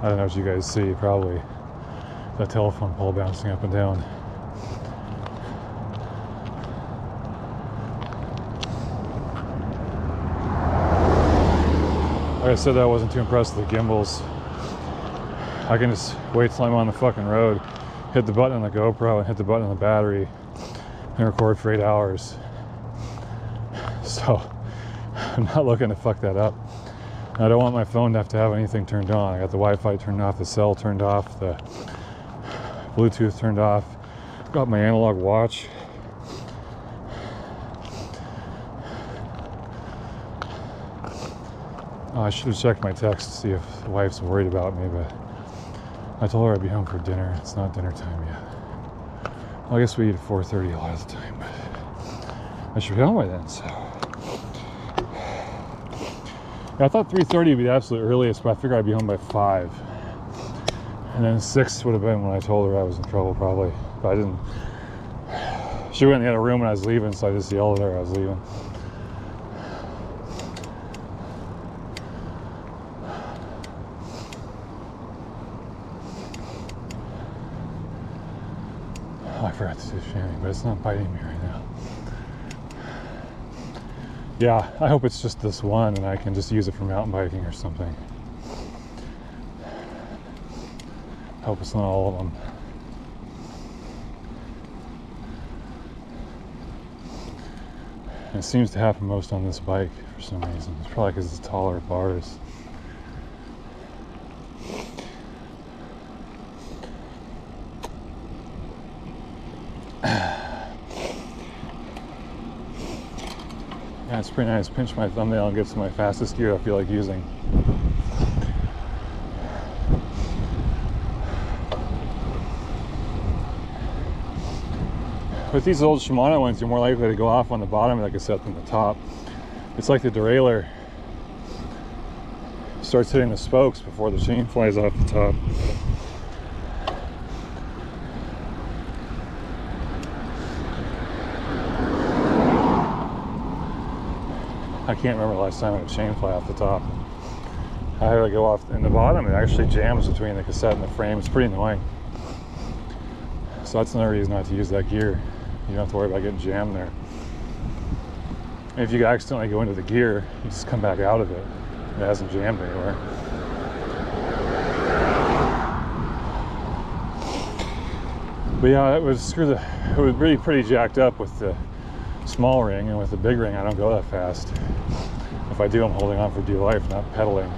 A: I don't know what you guys see, probably that telephone pole bouncing up and down. Like I said, I wasn't too impressed with the gimbals. I can just wait till I'm on the fucking road, hit the button on the GoPro and hit the button on the battery, and record for 8 hours. So I'm not looking to fuck that up. I don't want my phone to have anything turned on. I got the Wi-Fi turned off, the cell turned off, the Bluetooth turned off. Got my analog watch. Oh, I should have checked my text to see if the wife's worried about me, but I told her I'd be home for dinner. It's not dinner time yet. Well, I guess we eat at 4:30 a lot of the time, but I should be home by then, so. I thought 3:30 would be the absolute earliest, but I figured I'd be home by 5. And then 6 would have been when I told her I was in trouble, probably. But I didn't. She went in the other room when I was leaving, so I just yelled at her I was leaving. Oh, I forgot to do chamois, but it's not biting me right now. Yeah, I hope it's just this one and I can just use it for mountain biking or something. I hope it's not all of them. And it seems to happen most on this bike for some reason. It's probably because it's taller bars. Yeah, it's pretty nice. Pinch my thumbnail and get to my fastest gear I feel like using. With these old Shimano ones, you're more likely to go off on the bottom of the cassette than the top. It's like the derailleur starts hitting the spokes before the chain flies off the top. I can't remember the last time I had a chain fly off the top. I had to go off in the bottom. It actually jams between the cassette and the frame. It's pretty annoying. So that's another reason not to use that gear. You don't have to worry about getting jammed there. And if you accidentally go into the gear, you just come back out of it. It hasn't jammed anywhere. But yeah, it was really pretty jacked up with the small ring, and with the big ring I don't go that fast. If I do, I'm holding on for dear life, not pedaling.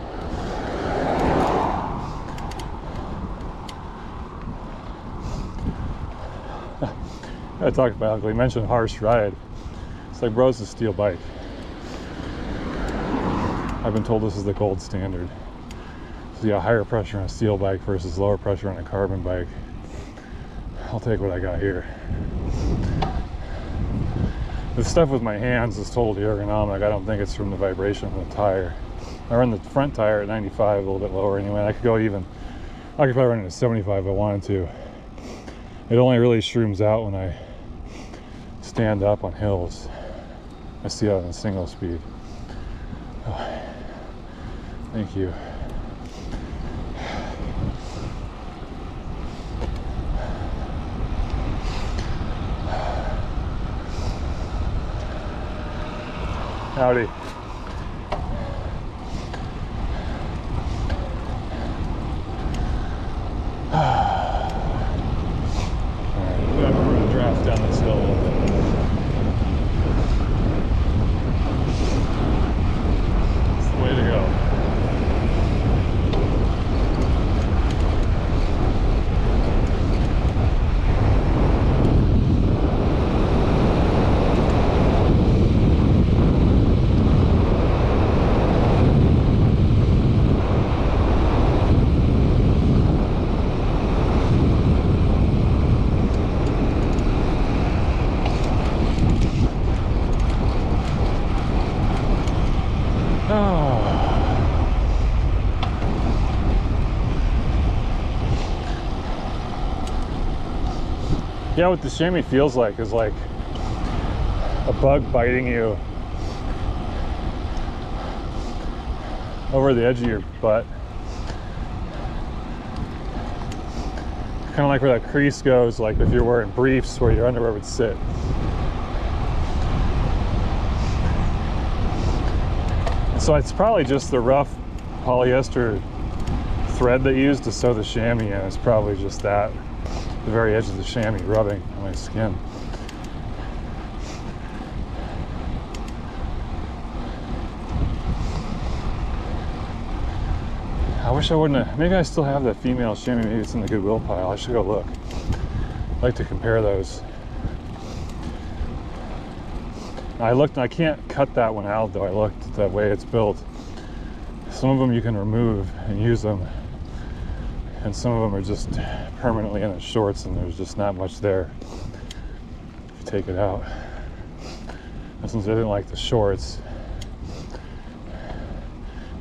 A: I talked about it. He mentioned harsh ride. It's like, bro, it's a steel bike. I've been told this is the gold standard. So yeah, higher pressure on a steel bike versus lower pressure on a carbon bike. I'll take what I got here. The stuff with my hands is totally ergonomic. I don't think it's from the vibration from the tire. I run the front tire at 95, a little bit lower anyway. I could probably run it at 75 if I wanted to. It only really shrooms out when I stand up on hills. I see that in single speed. Oh, thank you. Howdy. Yeah, what the chamois feels like is like a bug biting you over the edge of your butt. Kind of like where that crease goes, like if you're wearing briefs where your underwear would sit. So it's probably just the rough polyester thread they use to sew the chamois in. It's probably just that. The very edge of the chamois rubbing on my skin. I wish I wouldn't have. Maybe I still have that female chamois. Maybe it's in the Goodwill pile. I should go look. I'd like to compare those. I looked, and I can't cut that one out though. I looked at the way it's built. Some of them you can remove and use them, and some of them are just permanently in the shorts, and there's just not much there if you take it out. And since I didn't like the shorts,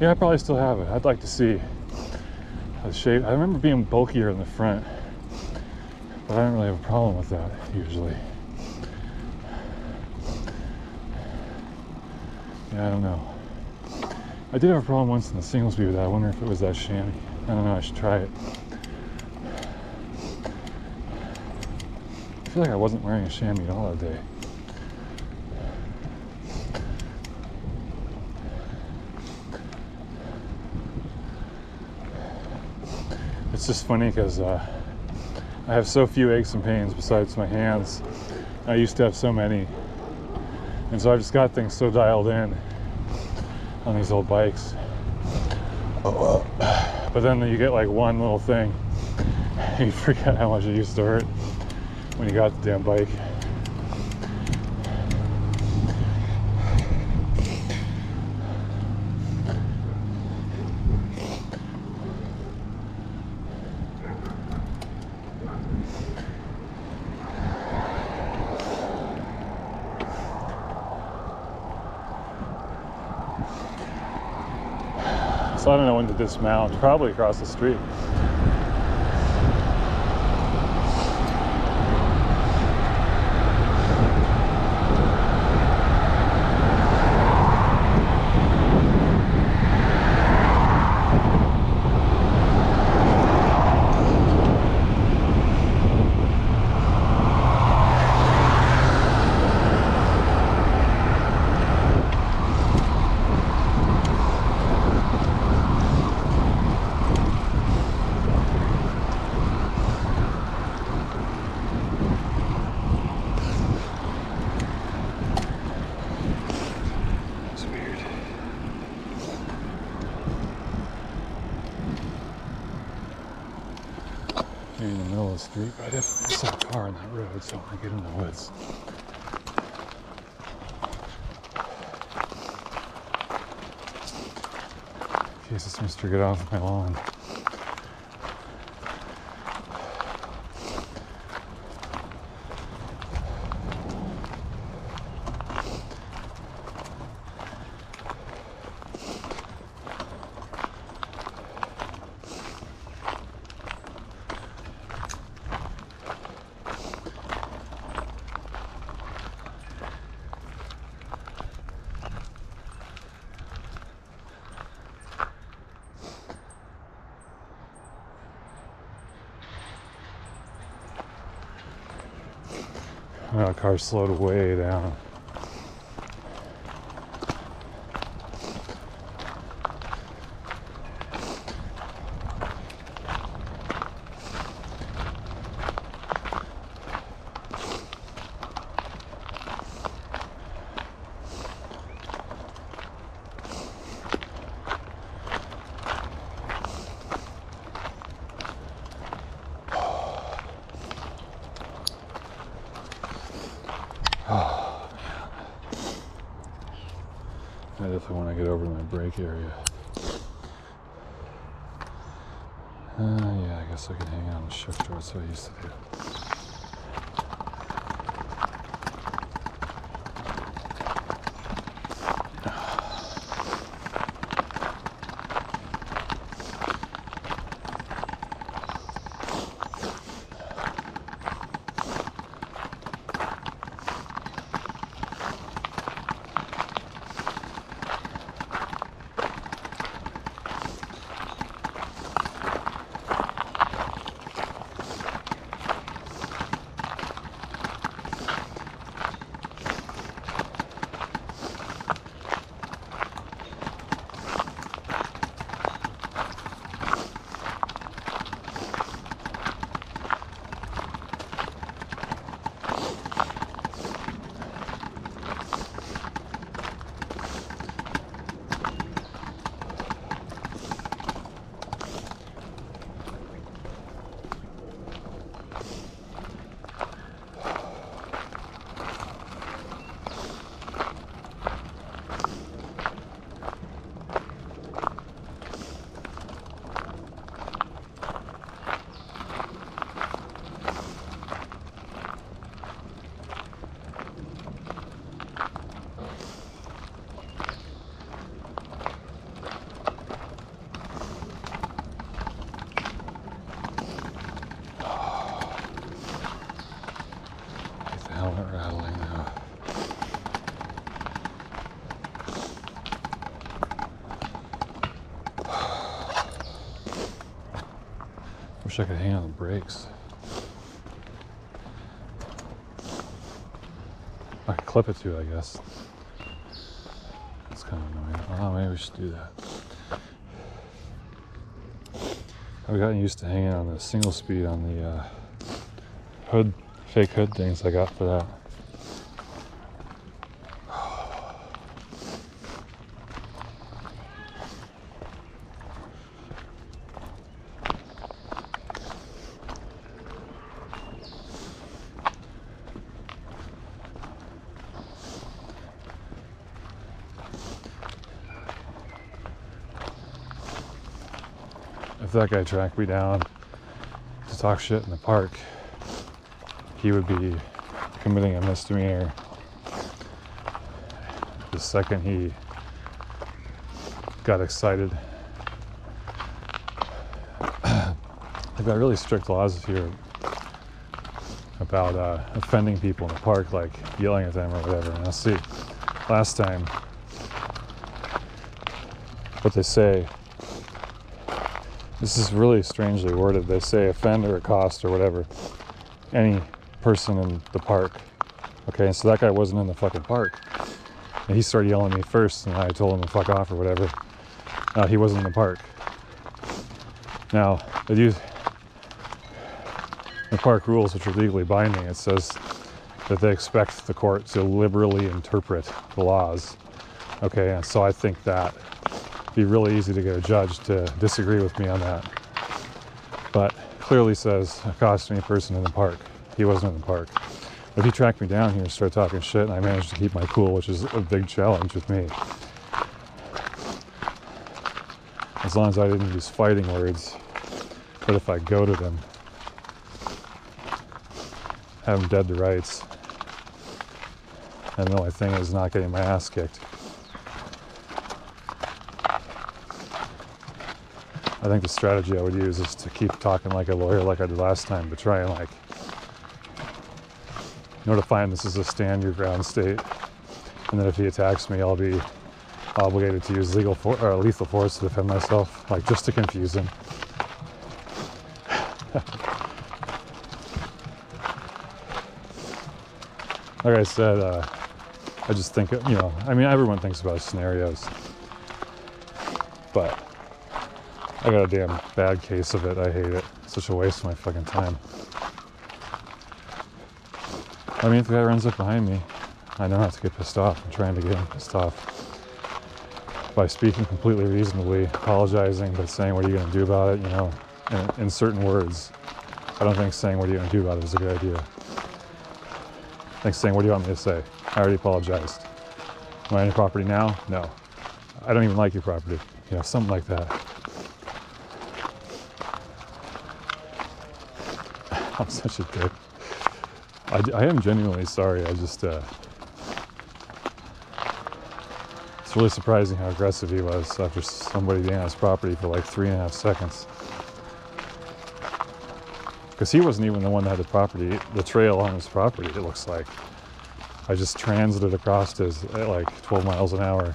A: Yeah, I probably still have it. I'd like to see the shape. I remember being bulkier in the front, but I don't really have a problem with that usually. Yeah, I don't know. I did have a problem once in the singles view with that. I wonder if it was that chamois. I don't know, I should try it. I feel like I wasn't wearing a chamois at all that day. It's just funny because I have so few aches and pains besides my hands. I used to have so many. And so I've just got things so dialed in on these old bikes. But then you get like one little thing, and you forget how much it used to hurt when you got the damn bike. So I don't know when to dismount, probably across the street. In the middle of the street, but I definitely saw a car on that road, so I get in the woods. In case this Mr. Get off my lawn. Oh, the car slowed way down. I definitely want to get over to my brake area. Yeah, I guess I can hang out on the shifter. That's what I used to do. Wish I could hang on the brakes. I could clip it too, I guess. That's kind of annoying. Oh, maybe we should do that. I've gotten used to hanging on the single speed on the hood, fake hood things I got for that. If that guy tracked me down to talk shit in the park, he would be committing a misdemeanor the second he got excited. They've got really strict laws here about offending people in the park, like yelling at them or whatever. And I'll see, last time, what they say, this is really strangely worded. They say offend or accost or whatever any person in the park. Okay, and so that guy wasn't in the fucking park. And he started yelling at me first, and I told him to fuck off or whatever. He wasn't in the park. Now, the park rules, which are legally binding, it says that they expect the court to liberally interpret the laws. Okay, and so I think that be really easy to get a judge to disagree with me on that. But clearly says accost any person in the park. He wasn't in the park. But if he tracked me down here and started talking shit, and I managed to keep my cool, which is a big challenge with me. As long as I didn't use fighting words, but if I goaded him, have him dead to rights, and the only thing is not getting my ass kicked. I think the strategy I would use is to keep talking like a lawyer like I did last time, but try and like notify him this is a stand your ground state, and that if he attacks me, I'll be obligated to use lethal force to defend myself, like just to confuse him. Like I said, I just think, you know, I mean, everyone thinks about scenarios, but I got a damn bad case of it. I hate it. It's such a waste of my fucking time. I mean, if the guy runs up behind me, I know not to get pissed off. I'm trying to get him pissed off by speaking completely reasonably, apologizing, but saying, what are you going to do about it, you know, in certain words. I don't think saying, what are you going to do about it is a good idea. I think saying, what do you want me to say? I already apologized. Am I on your property now? No. I don't even like your property. You know, something like that. I'm such a dick. I am genuinely sorry. I just, it's really surprising how aggressive he was after somebody being on his property for like 3.5 seconds. Because he wasn't even the one that had the property, the trail on his property, it looks like. I just transited across his at like 12 miles an hour.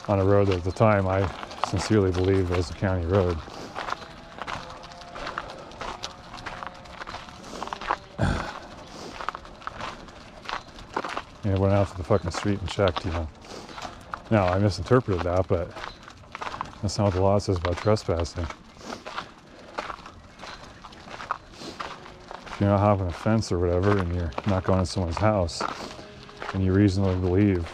A: On a road that at the time I sincerely believed was a county road. And I went out to the fucking street and checked, you know. Now, I misinterpreted that, but that's not what the law says about trespassing. If you're not hopping a fence or whatever, and you're not going to someone's house, and you reasonably believe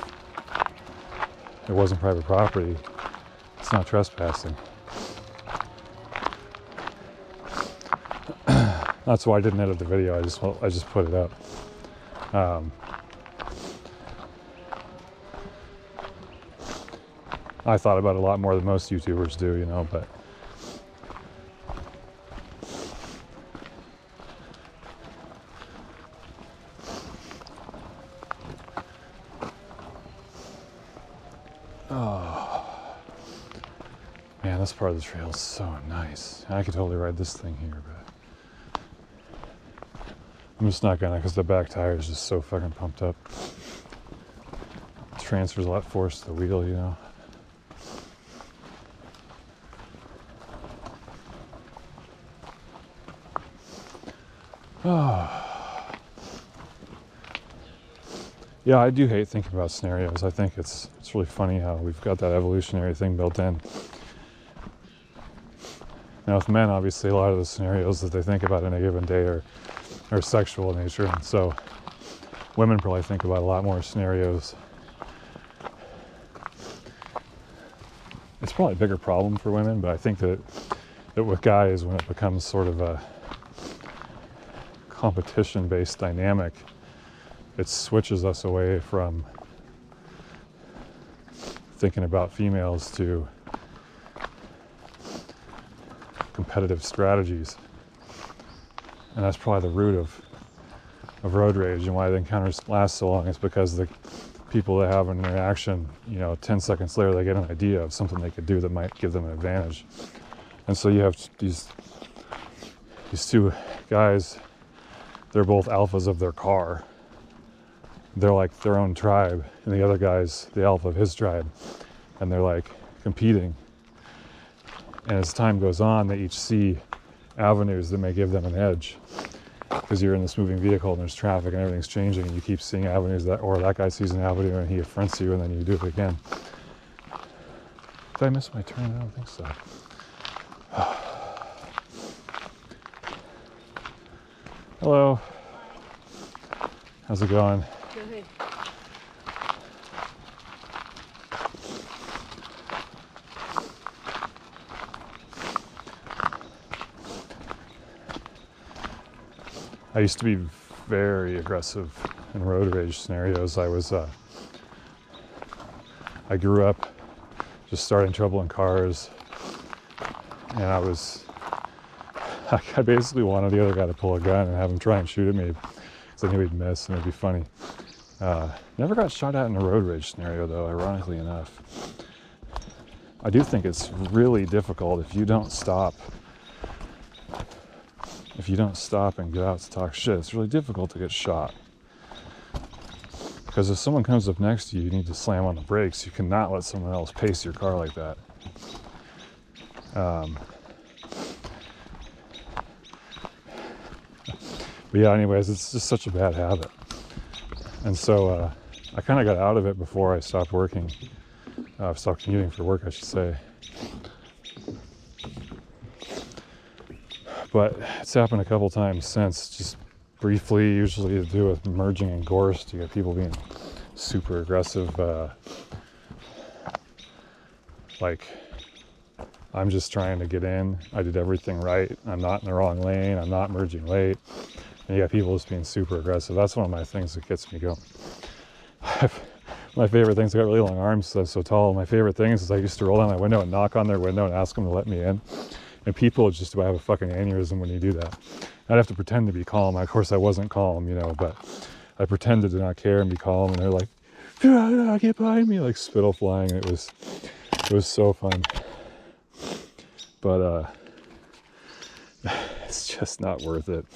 A: it wasn't private property, it's not trespassing. That's why I didn't edit the video. I just put it up. I thought about it a lot more than most YouTubers do, you know, but oh man, this part of the trail is so nice. I could totally ride this thing here, but I'm just not gonna, because the back tire is just so fucking pumped up. It transfers a lot of force to the wheel, you know. Yeah, I do hate thinking about scenarios. I think it's really funny how we've got that evolutionary thing built in. Now with men, obviously, a lot of the scenarios that they think about in a given day are sexual in nature, and so women probably think about a lot more scenarios. It's probably a bigger problem for women, but I think that with guys, when it becomes sort of a competition-based dynamic, it switches us away from thinking about females to competitive strategies. And that's probably the root of road rage, and why the encounters last so long is because the people that have an interaction, 10 seconds later they get an idea of something they could do that might give them an advantage. And so you have these two guys, they're both alphas of their car. They're like their own tribe, and the other guy's the alpha of his tribe, and they're like competing. And as time goes on, they each see avenues that may give them an edge, because you're in this moving vehicle and there's traffic and everything's changing, and you keep seeing avenues or that guy sees an avenue and he affronts you, and then you do it again. Did I miss my turn? I don't think so. Hello. How's it going?
B: Good.
A: I used to be very aggressive in road rage scenarios. I grew up just starting trouble in cars, and I basically wanted the other guy to pull a gun and have him try and shoot at me, because I knew he'd miss and it'd be funny. Never got shot at in a road rage scenario, though, ironically enough. I do think it's really difficult if you don't stop. If you don't stop and get out to talk shit, it's really difficult to get shot. Because if someone comes up next to you, you need to slam on the brakes. You cannot let someone else pace your car like that. But yeah, anyways, it's just such a bad habit. And so I kind of got out of it before I stopped working. Stopped commuting for work, I should say. But it's happened a couple times since, just briefly, usually to do with merging in Gorst. You get people being super aggressive, like, I'm just trying to get in, I did everything right, I'm not in the wrong lane, I'm not merging late, and you got people just being super aggressive. That's one of my things that gets me going. My favorite things, I got really long arms, so I'm so tall. My favorite things is I used to roll down my window and knock on their window and ask them to let me in. And people would just about have a fucking aneurysm when you do that. I'd have to pretend to be calm. Of course, I wasn't calm, but I pretended to not care and be calm. And they're like, get behind me, like spittle flying. It was so fun. But it's just not worth it.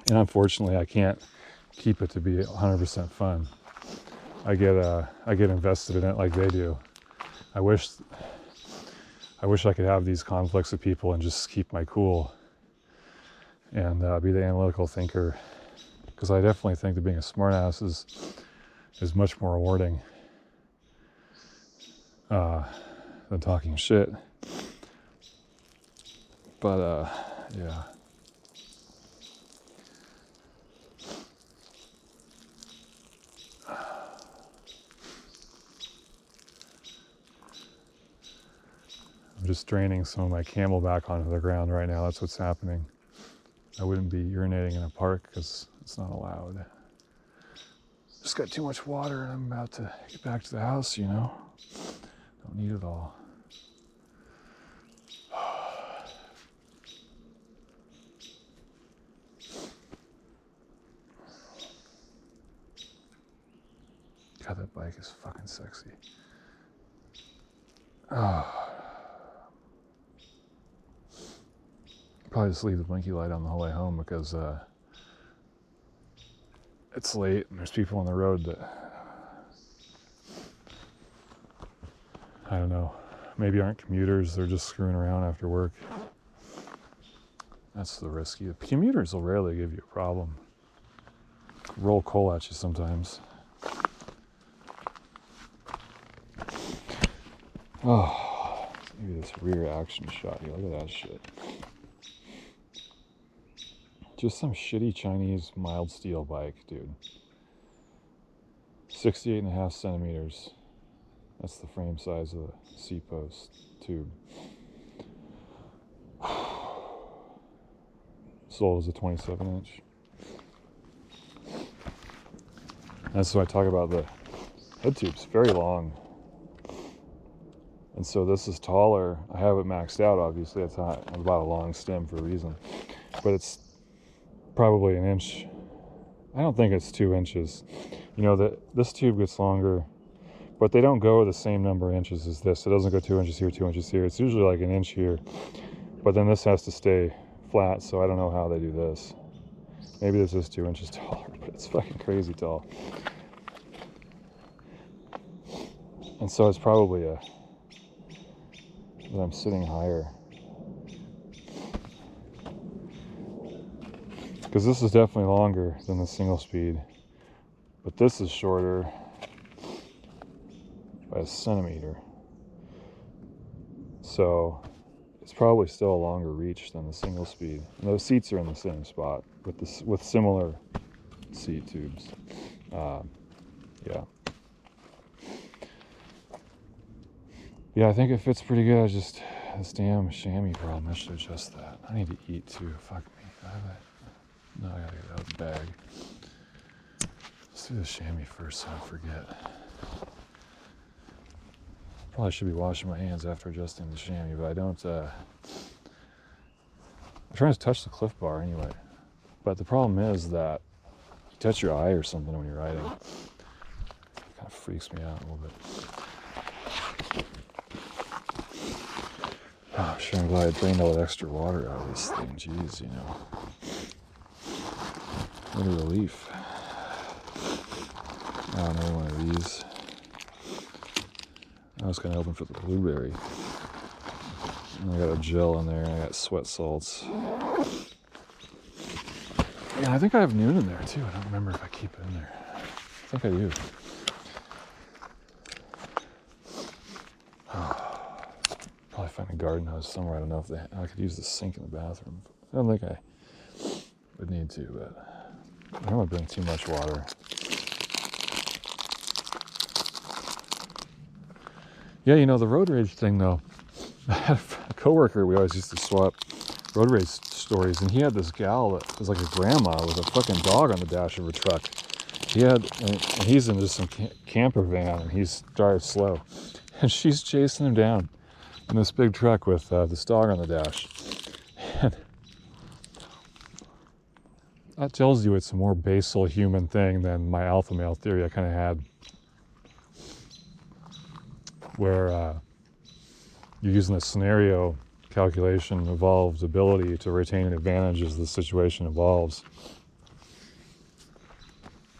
A: And unfortunately, I can't keep it to be 100% fun. I get invested in it like they do. I wish I could have these conflicts with people and just keep my cool and be the analytical thinker, because I definitely think that being a smartass is much more rewarding than talking shit. But yeah. I'm just draining some of my Camelback onto the ground right now. That's what's happening. I wouldn't be urinating in a park because it's not allowed. Just got too much water and I'm about to get back to the house, Don't need it all. God, that bike is fucking sexy. Probably just leave the blinky light on the whole way home because it's late and there's people on the road that, I don't know, maybe aren't commuters, they're just screwing around after work. That's the risky. The commuters will rarely give you a problem. Roll coal at you sometimes. Oh, maybe this rear action shot here. Look at that shit. Just some shitty Chinese mild steel bike, dude. 68.5 centimeters. That's the frame size of the seat post tube. Sole is a 27-inch. That's why I talk about the head tube's very long. And so this is taller. I have it maxed out, obviously. That's how I'm about a long stem for a reason. But it's probably an inch. I don't think it's 2 inches. You know, this tube gets longer, but they don't go the same number of inches as this. It doesn't go 2 inches here, 2 inches here. It's usually like an inch here. But then this has to stay flat, so I don't know how they do this. Maybe this is 2 inches taller, but it's fucking crazy tall. And so it's probably that I'm sitting higher. Because this is definitely longer than the single speed, but this is shorter by a centimeter. So it's probably still a longer reach than the single speed. And those seats are in the same spot with similar seat tubes. Yeah. Yeah, I think it fits pretty good. This damn chamois problem. I should adjust that. I need to eat too. Fuck me. No, I gotta get out of the bag. Let's do the chamois first so I don't forget. Probably should be washing my hands after adjusting the chamois, but I don't. I'm trying to touch the Cliff Bar anyway. But the problem is that you touch your eye or something when you're riding. It kind of freaks me out a little bit. Oh, sure, I'm glad I drained all that extra water out of this thing. Jeez, you know. What a relief. Oh, another one of these. I was going to open for the blueberry. And I got a gel in there, and I got sweat salts. Yeah, I think I have Noon in there too. I don't remember if I keep it in there. I think I do. Probably find a garden hose somewhere. I don't know if I could use the sink in the bathroom. I don't think I would need to, but I don't want to bring too much water. Yeah, you know, the road rage thing, though. I had a coworker, we always used to swap road rage stories, and he had this gal that was like a grandma with a fucking dog on the dash of her truck. And he's in just some camper van, and he's drives slow. And she's chasing him down in this big truck with this dog on the dash. And that tells you it's a more basal human thing than my alpha male theory I kind of had, where you're using a scenario calculation evolved ability to retain an advantage as the situation evolves.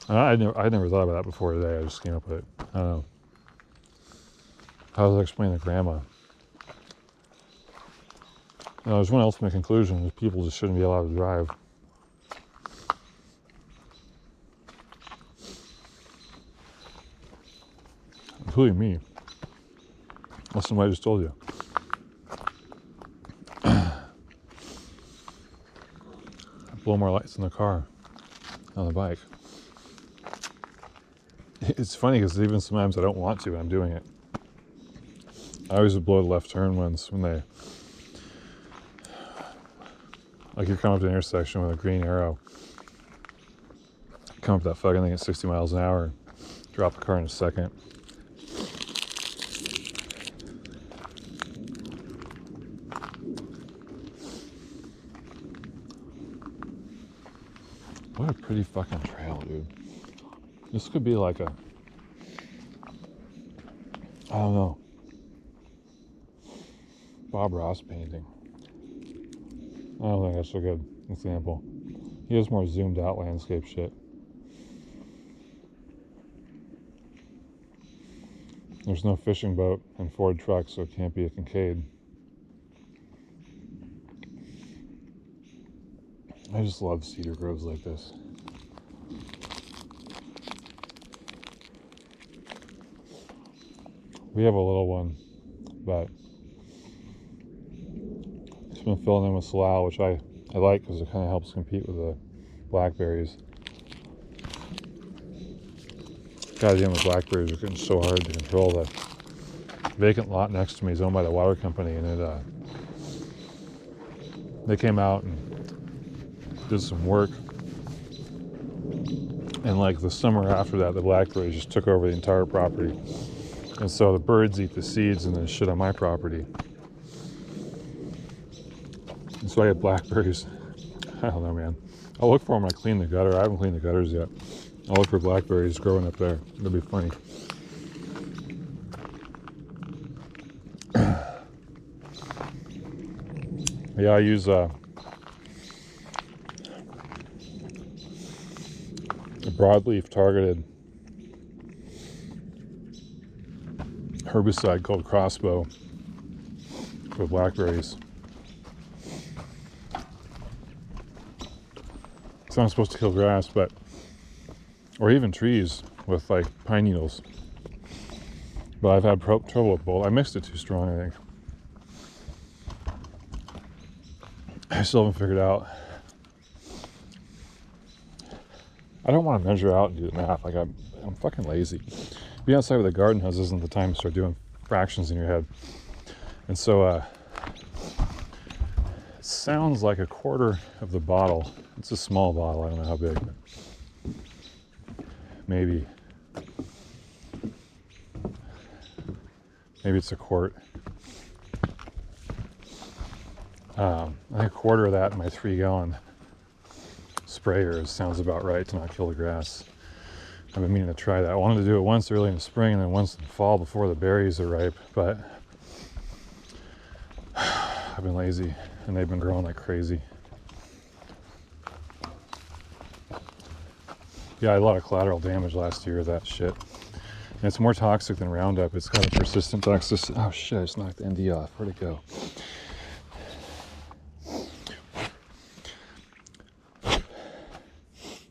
A: And I never thought about that before today. I just came up with it. I don't know. How was I explaining to grandma? No, there's one ultimate conclusion: people just shouldn't be allowed to drive. Including me. Listen to what I just told you. Blow more lights in the car, on the bike. It's funny because even sometimes I don't want to, and I'm doing it. I always would blow the left turn ones when they, like you're coming up to an intersection with a green arrow. Come up that fucking thing at 60 miles an hour, drop the car in a second. What a pretty fucking trail, dude. This could be like I don't know, Bob Ross painting. I don't think that's a good example. He has more zoomed out landscape shit. There's no fishing boat and Ford truck, so it can't be a Kincaid. I just love cedar groves like this. We have a little one, but it's been filling in with salal, which I like because it kind of helps compete with the blackberries. Goddamn, the blackberries are getting so hard to control. The vacant lot next to me is owned by the water company, and they came out and did some work. And like the summer after that, the blackberries just took over the entire property. And so the birds eat the seeds and then shit on my property. And so I had blackberries. I don't know, man. I'll look for them when I clean the gutter. I haven't cleaned the gutters yet. I'll look for blackberries growing up there. It'll be funny. Yeah, I use a broadleaf targeted herbicide called Crossbow for blackberries. It's not supposed to kill grass, but or even trees with like pine needles. But I've had trouble with both. I mixed it too strong, I think. I still haven't figured out. I don't want to measure out and do the math. Like I'm fucking lazy. Being outside with a garden hose isn't the time to start doing fractions in your head. And so it sounds like a quarter of the bottle. It's a small bottle. I don't know how big. But maybe it's a quart. I think a quarter of that in my 3-gallon sprayer sounds about right to not kill the grass. I've been meaning to try that. I wanted to do it once early in the spring and then once in the fall before the berries are ripe, but I've been lazy and they've been growing like crazy. Yeah, I had a lot of collateral damage last year with that shit. And it's more toxic than Roundup. It's got a persistent toxicity. Oh shit, I just knocked the ND off. Where'd it go?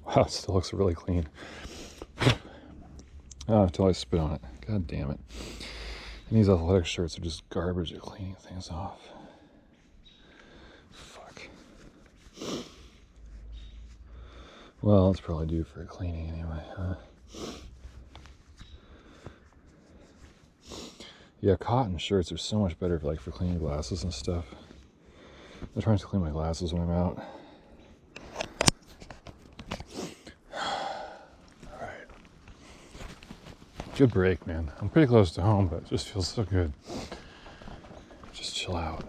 A: Wow, it still looks really clean. Oh, until I spit on it. God damn it. And these athletic shirts are just garbage at cleaning things off. Fuck. Well, it's probably due for a cleaning anyway, huh? Yeah, cotton shirts are so much better for cleaning glasses and stuff. I'm trying to clean my glasses when I'm out. Alright. Good break, man. I'm pretty close to home, but it just feels so good. Just chill out.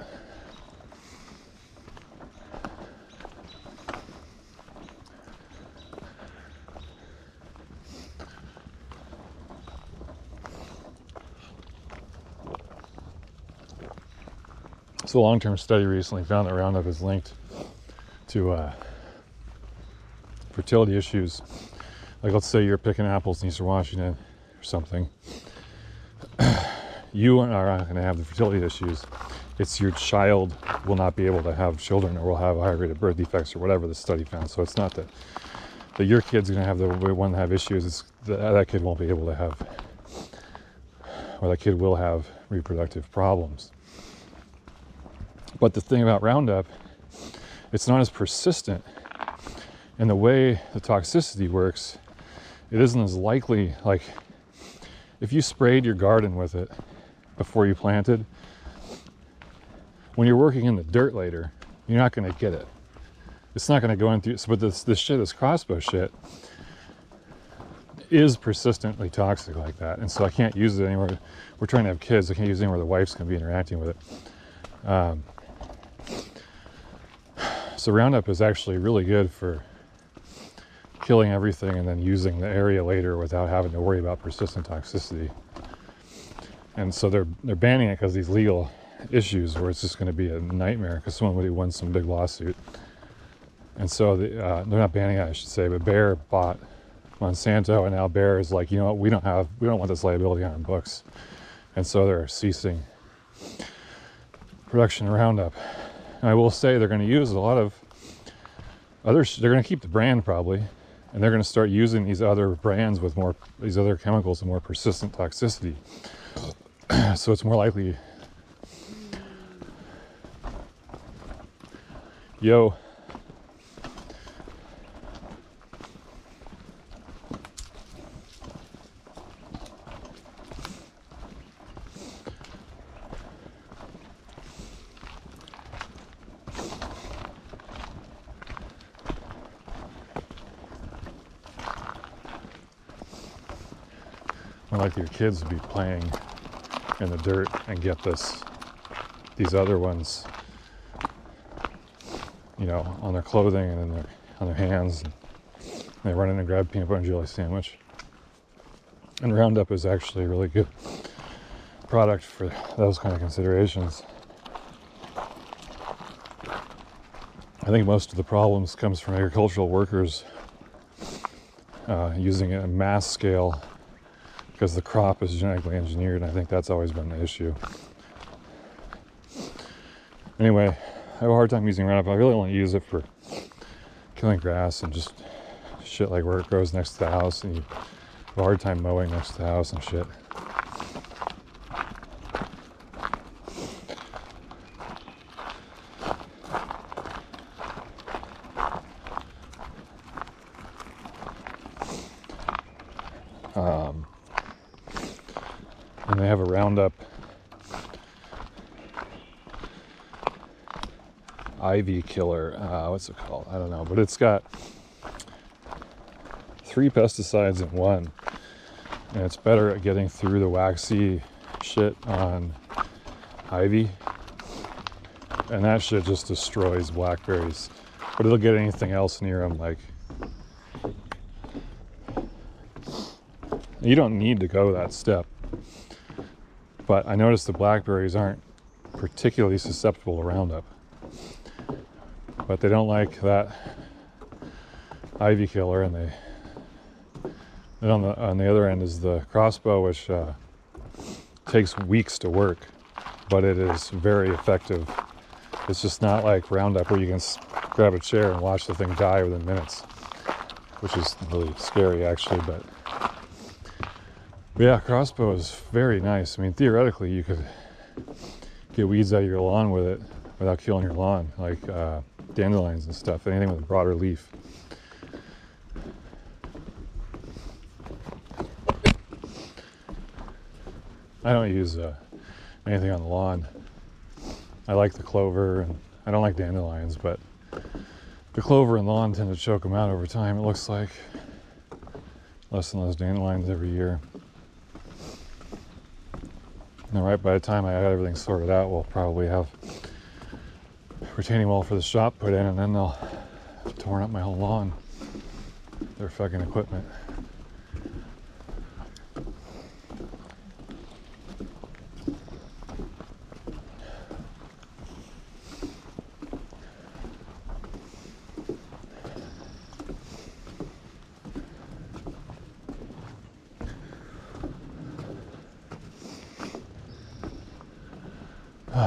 A: So a long-term study recently found that Roundup is linked to fertility issues. Like, let's say you're picking apples in Eastern Washington or something. You are not going to have the fertility issues. It's your child will not be able to have children or will have a higher rate of birth defects or whatever the study found. So it's not that your kid's going to have the one that have issues. It's that kid won't be able to have, or that kid will have reproductive problems. But the thing about Roundup, it's not as persistent. And the way the toxicity works, it isn't as likely. Like, if you sprayed your garden with it before you planted, when you're working in the dirt later, you're not going to get it. It's not going to go in through. But this shit, this Crossbow shit, is persistently toxic like that. And so I can't use it anywhere. We're trying to have kids. I can't use it anywhere the wife's going to be interacting with it. So Roundup is actually really good for killing everything and then using the area later without having to worry about persistent toxicity. And so they're banning it because these legal issues where it's just going to be a nightmare because someone would win some big lawsuit. And so they're not banning it, I should say, but Bayer bought Monsanto, and now Bayer is like, you know what, we don't want this liability on our books. And so they're ceasing production of Roundup. And I will say they're going to use a lot of they're going to keep the brand probably, and they're going to start using these other brands with these other chemicals with more persistent toxicity. So it's more likely. Yo. More likely your kids would be playing in the dirt and get these other ones, you know, on their clothing and on their hands. And they run in and grab peanut butter and jelly sandwich. And Roundup is actually a really good product for those kind of considerations. I think most of the problems comes from agricultural workers using it at mass scale because the crop is genetically engineered, and I think that's always been the issue. Anyway, I have a hard time using Roundup. I really only use it for killing grass and just shit like where it grows next to the house, and you have a hard time mowing next to the house and shit. And they have a Roundup ivy killer. What's it called? I don't know, but it's got 3 pesticides in one, and it's better at getting through the waxy shit on ivy, and that shit just destroys blackberries, but it'll get anything else near them. Like, you don't need to go that step, but I noticed the blackberries aren't particularly susceptible to Roundup, but they don't like that ivy killer, and then on the other end is the crossbow, which takes weeks to work, but it is very effective. It's just not like Roundup where you can grab a chair and watch the thing die within minutes, which is really scary actually. But yeah, crossbow is very nice. I mean, theoretically you could get weeds out of your lawn with it without killing your lawn, like dandelions and stuff, anything with a broader leaf. I don't use anything on the lawn. I like the clover, and I don't like dandelions, but the clover and lawn tend to choke them out over time. It looks like less and less dandelions every year. And right by the time I got everything sorted out, we'll probably have retaining wall for the shop put in, and then they'll have torn up my whole lawn. Their fucking equipment.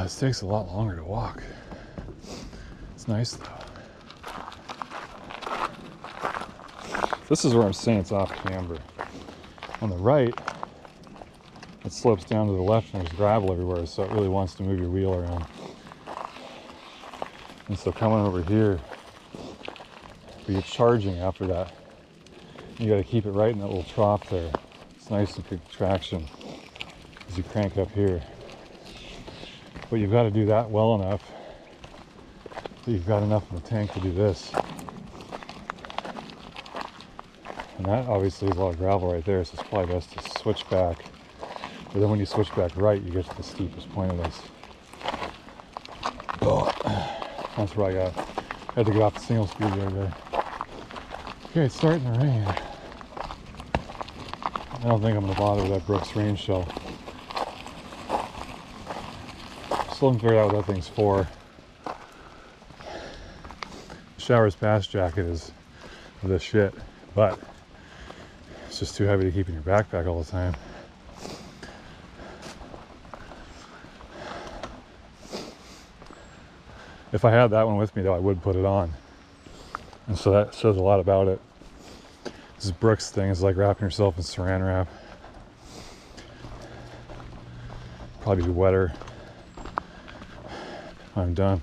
A: This takes a lot longer to walk. It's nice though. This is where I'm saying it's off camber. On the right, it slopes down to the left and there's gravel everywhere, so it really wants to move your wheel around. And so coming over here, but you're charging after that, you got to keep it right in that little trough there. It's nice and good traction as you crank up here. But you've got to do that well enough that you've got enough in the tank to do this. And that obviously is a lot of gravel right there, so it's probably best to switch back. But then when you switch back right, you get to the steepest point of this. Oh, that's where I had to get off the single speed right there. Okay, it's starting to rain. I don't think I'm going to bother with that Brooks rain shell. Still haven't figured out what that thing's for. The shower's pass jacket is this shit, but it's just too heavy to keep in your backpack all the time. If I had that one with me though, I would put it on. And so that says a lot about it. This Brooks thing is like wrapping yourself in saran wrap. Probably be wetter when I'm done.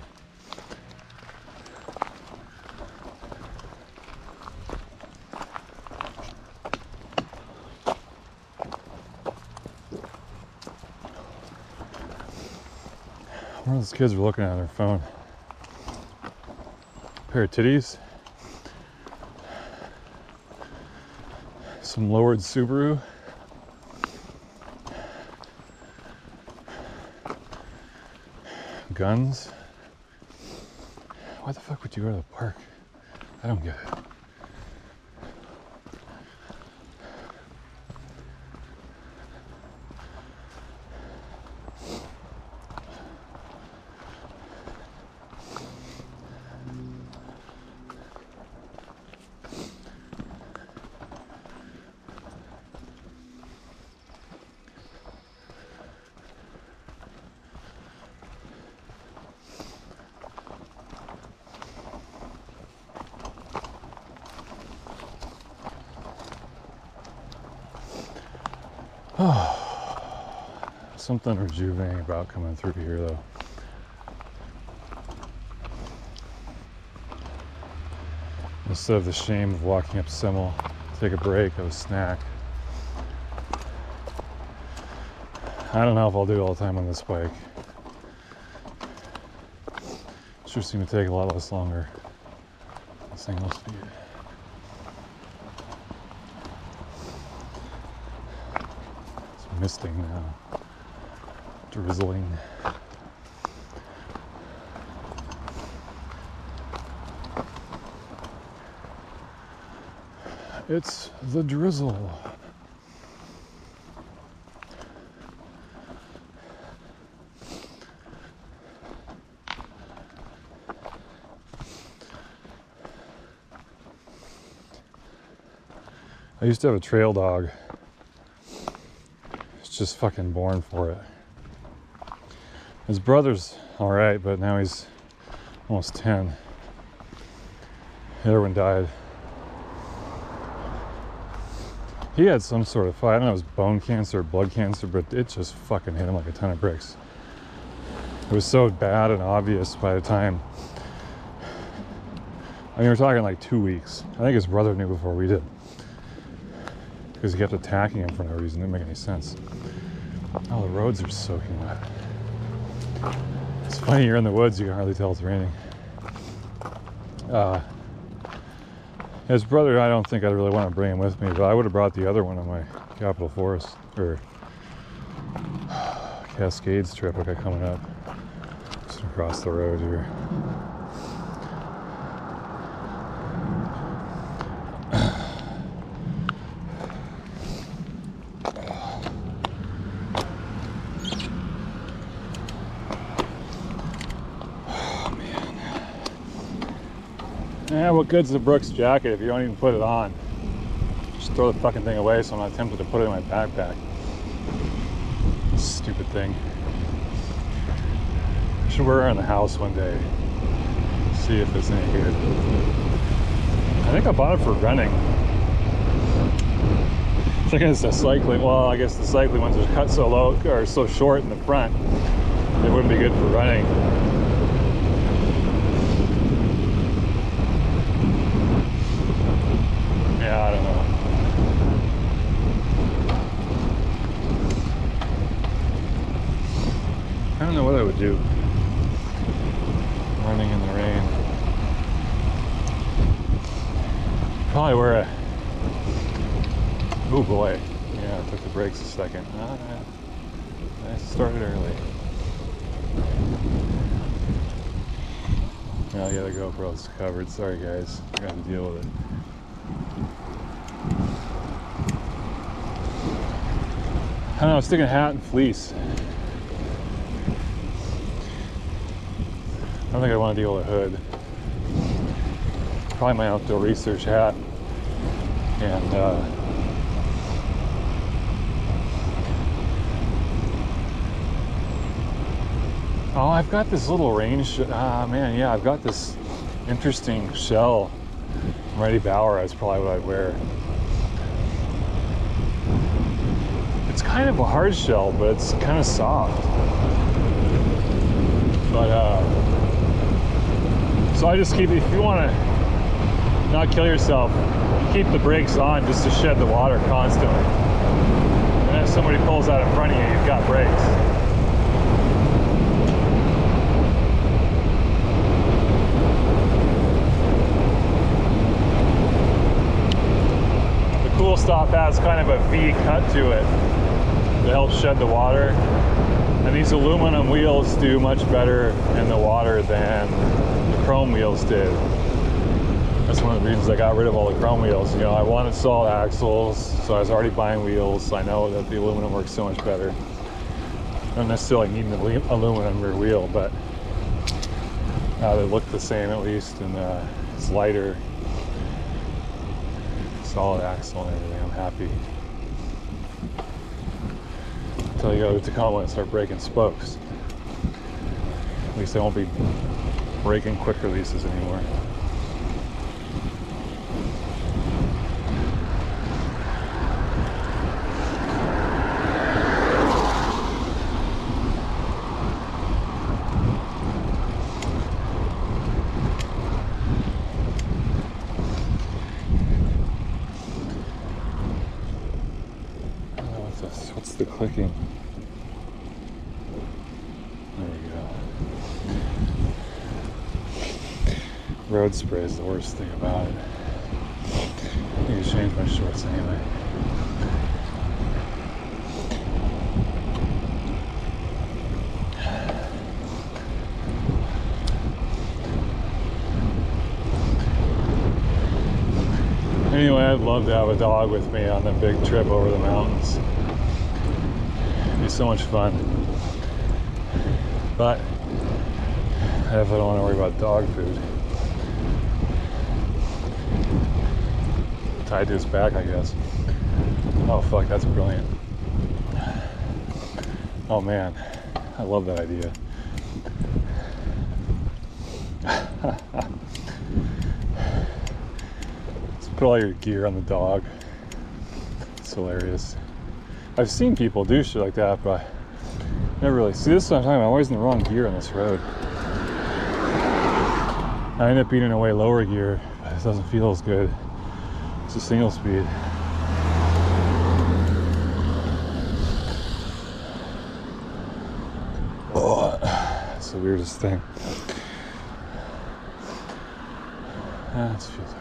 A: One of those kids were looking at their phone. A pair of titties. Some lowered Subaru. Guns. Why the fuck would you go to the park? I don't get it. Something rejuvenating about coming through here, though. Instead of the shame of walking up Simmel, take a break, have a snack. I don't know if I'll do it all the time on this bike. Sure seemed to take a lot less longer. Single speed. It's misting now. Drizzling. It's the drizzle. I used to have a trail dog. It's just fucking born for it. His brother's all right, but now he's almost 10. The other one died. He had some sort of fight. I don't know if it was bone cancer or blood cancer, but it just fucking hit him like a ton of bricks. It was so bad and obvious by the time. I mean, we're talking like 2 weeks. I think his brother knew before we did. Because he kept attacking him for no reason. It didn't make any sense. Oh, the roads are soaking wet. It's funny, you're in the woods, you can hardly tell it's raining. His brother, I don't think I'd really want to bring him with me, but I would have brought the other one on my Capitol Forest, or Cascades trip I got coming up. Just across the road here. Yeah, what good's the Brooks jacket if you don't even put it on? Just throw the fucking thing away so I'm not tempted to put it in my backpack. Stupid thing. I should wear it in the house one day. See if it's any good. I think I bought it for running. I think it's a cycling, well, I guess the cycling ones are cut so low, or so short in the front, they wouldn't be good for running. Yeah, I don't know. I don't know what I would do running in the rain. Probably wear a... Oh boy. Yeah, I took the brakes a second. I started early. Oh yeah, the GoPro's covered. Sorry guys, I got to deal with it. I don't know, sticking a hat and fleece. I don't think I want to deal with a hood. Probably my outdoor research hat. And oh, I've got this little range, man, yeah, I've got this interesting shell Mighty Bower is probably what I'd wear. It's kind of a hard shell, but it's kind of soft. But so I just keep, if you want to not kill yourself, keep the brakes on just to shed the water constantly. And if somebody pulls out in front of you, you've got brakes. The Cool Stop has kind of a V cut to it to help shed the water. And these aluminum wheels do much better in the water than the chrome wheels did. That's one of the reasons I got rid of all the chrome wheels. You know, I wanted solid axles, so I was already buying wheels. I know that the aluminum works so much better. I don't necessarily need an aluminum rear wheel, but they look the same at least, and it's lighter. Solid axle and everything, I'm happy. Until you go to Tacoma and start breaking spokes. At least they won't be breaking quick releases anymore. What's the clicking? There we go. Road spray is the worst thing about it. I need to change my shorts anyway. Anyway, I'd love to have a dog with me on the big trip over the mountains. It'd be so much fun. But I definitely don't want to worry about dog food. Tied to his back, I guess. Oh fuck, that's brilliant. Oh man, I love that idea. Put all your gear on the dog. It's hilarious. I've seen people do shit like that, but never really. See, this is what I'm talking about. I'm always in the wrong gear on this road. I end up being in a way lower gear, but it doesn't feel as good. It's a single speed. Oh, that's the weirdest thing. That feels alright.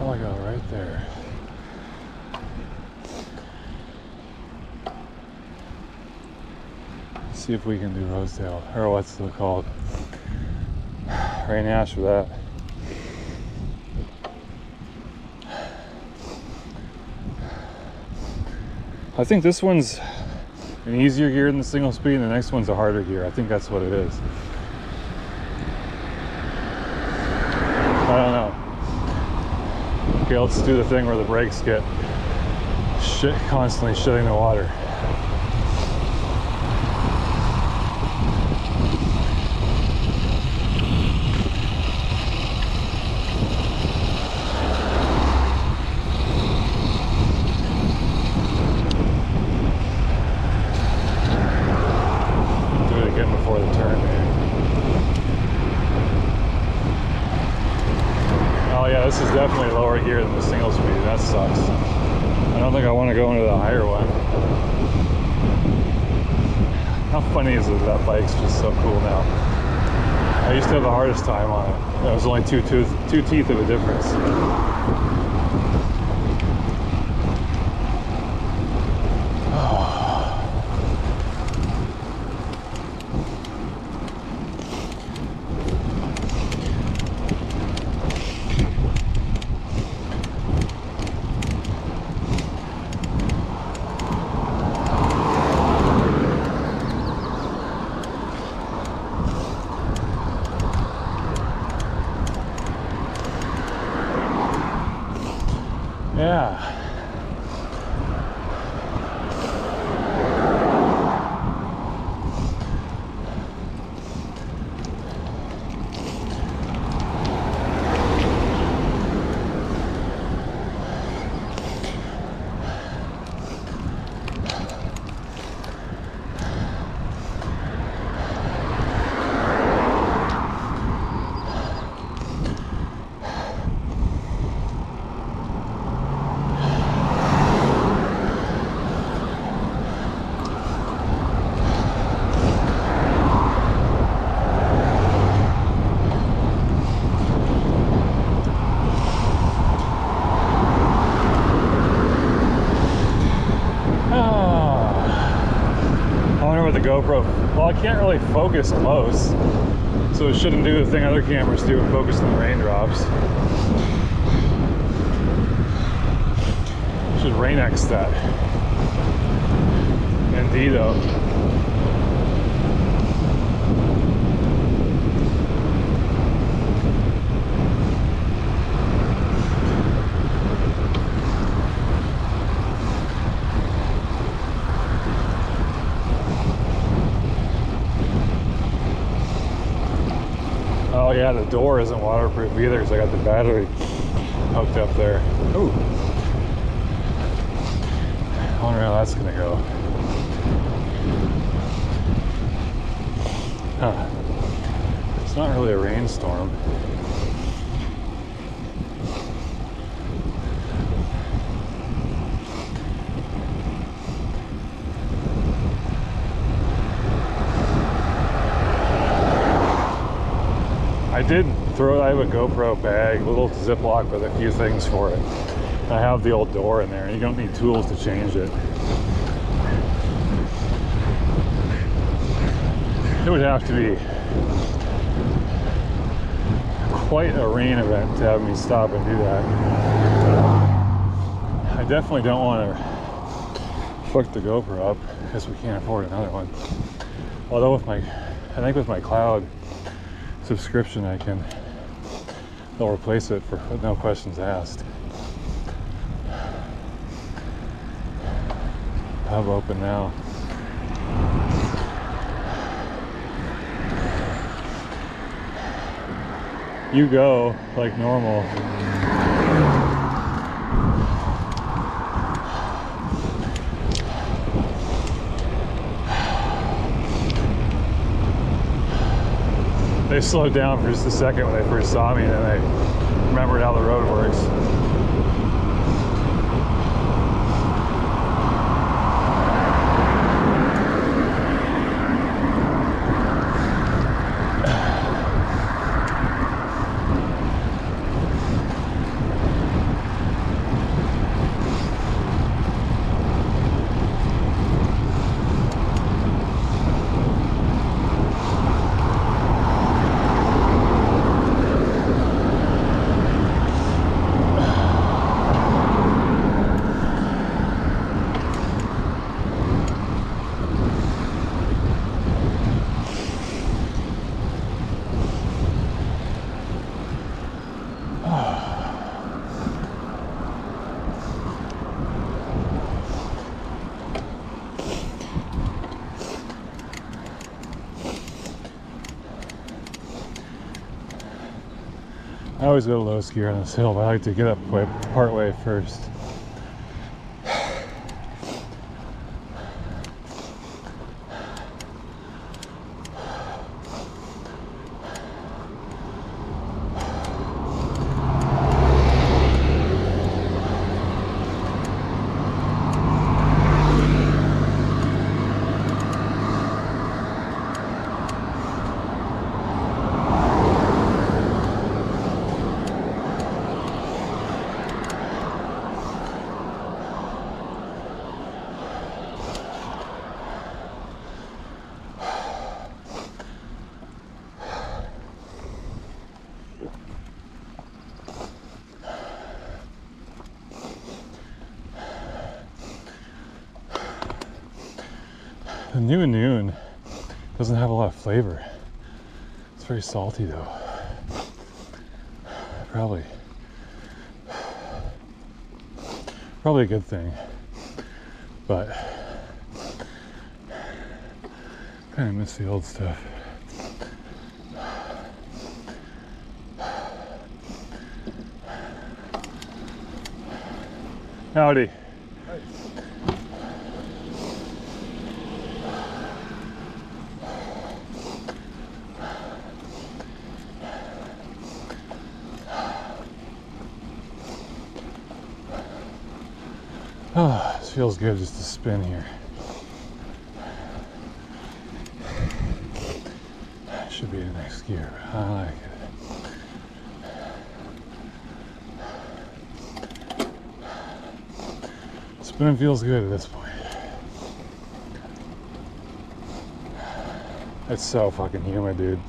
A: Oh, I got it right there. Let's see if we can do Rosedale, or what's it called? Rain Ash for that. I think this one's an easier gear than the single speed, and the next one's a harder gear. I think that's what it is. I don't know. Okay, let's do the thing where the brakes get constantly shedding the water. Do it again before the turn, maybe. Oh yeah, this is definitely lower gear than the single speed. That sucks. I don't think I want to go into the higher one. How funny is it that bike's just so cool now? I used to have the hardest time on it. There was only two teeth of a difference. Yeah. The GoPro, well, I can't really focus close, so it shouldn't do the thing other cameras do and focus on the raindrops. Should Rain-X that. And Nitto. Oh yeah, the door isn't waterproof either because I got the battery hooked up there. Ooh. I wonder how that's gonna go. Huh. It's not really a rainstorm. I did throw, I have a GoPro bag, a little Ziploc with a few things for it. I have the old door in there, and you don't need tools to change it. It would have to be quite a rain event to have me stop and do that. I definitely don't want to fuck the GoPro up because we can't afford another one. Although with my, I think with my cloud subscription they'll replace it for no questions asked. Hub open now. You go like normal. They slowed down for just a second when they first saw me, and then they remembered how the road works. I always go to low skier on this hill, but I like to get up part way first. The new Noon doesn't have a lot of flavor. It's very salty though. Probably. Probably a good thing, but kind of miss the old stuff. Howdy.
B: Hi.
A: Oh, this feels good just to spin here. Should be the next gear, but I like it. Spinning feels good at this point. It's so fucking humid, dude.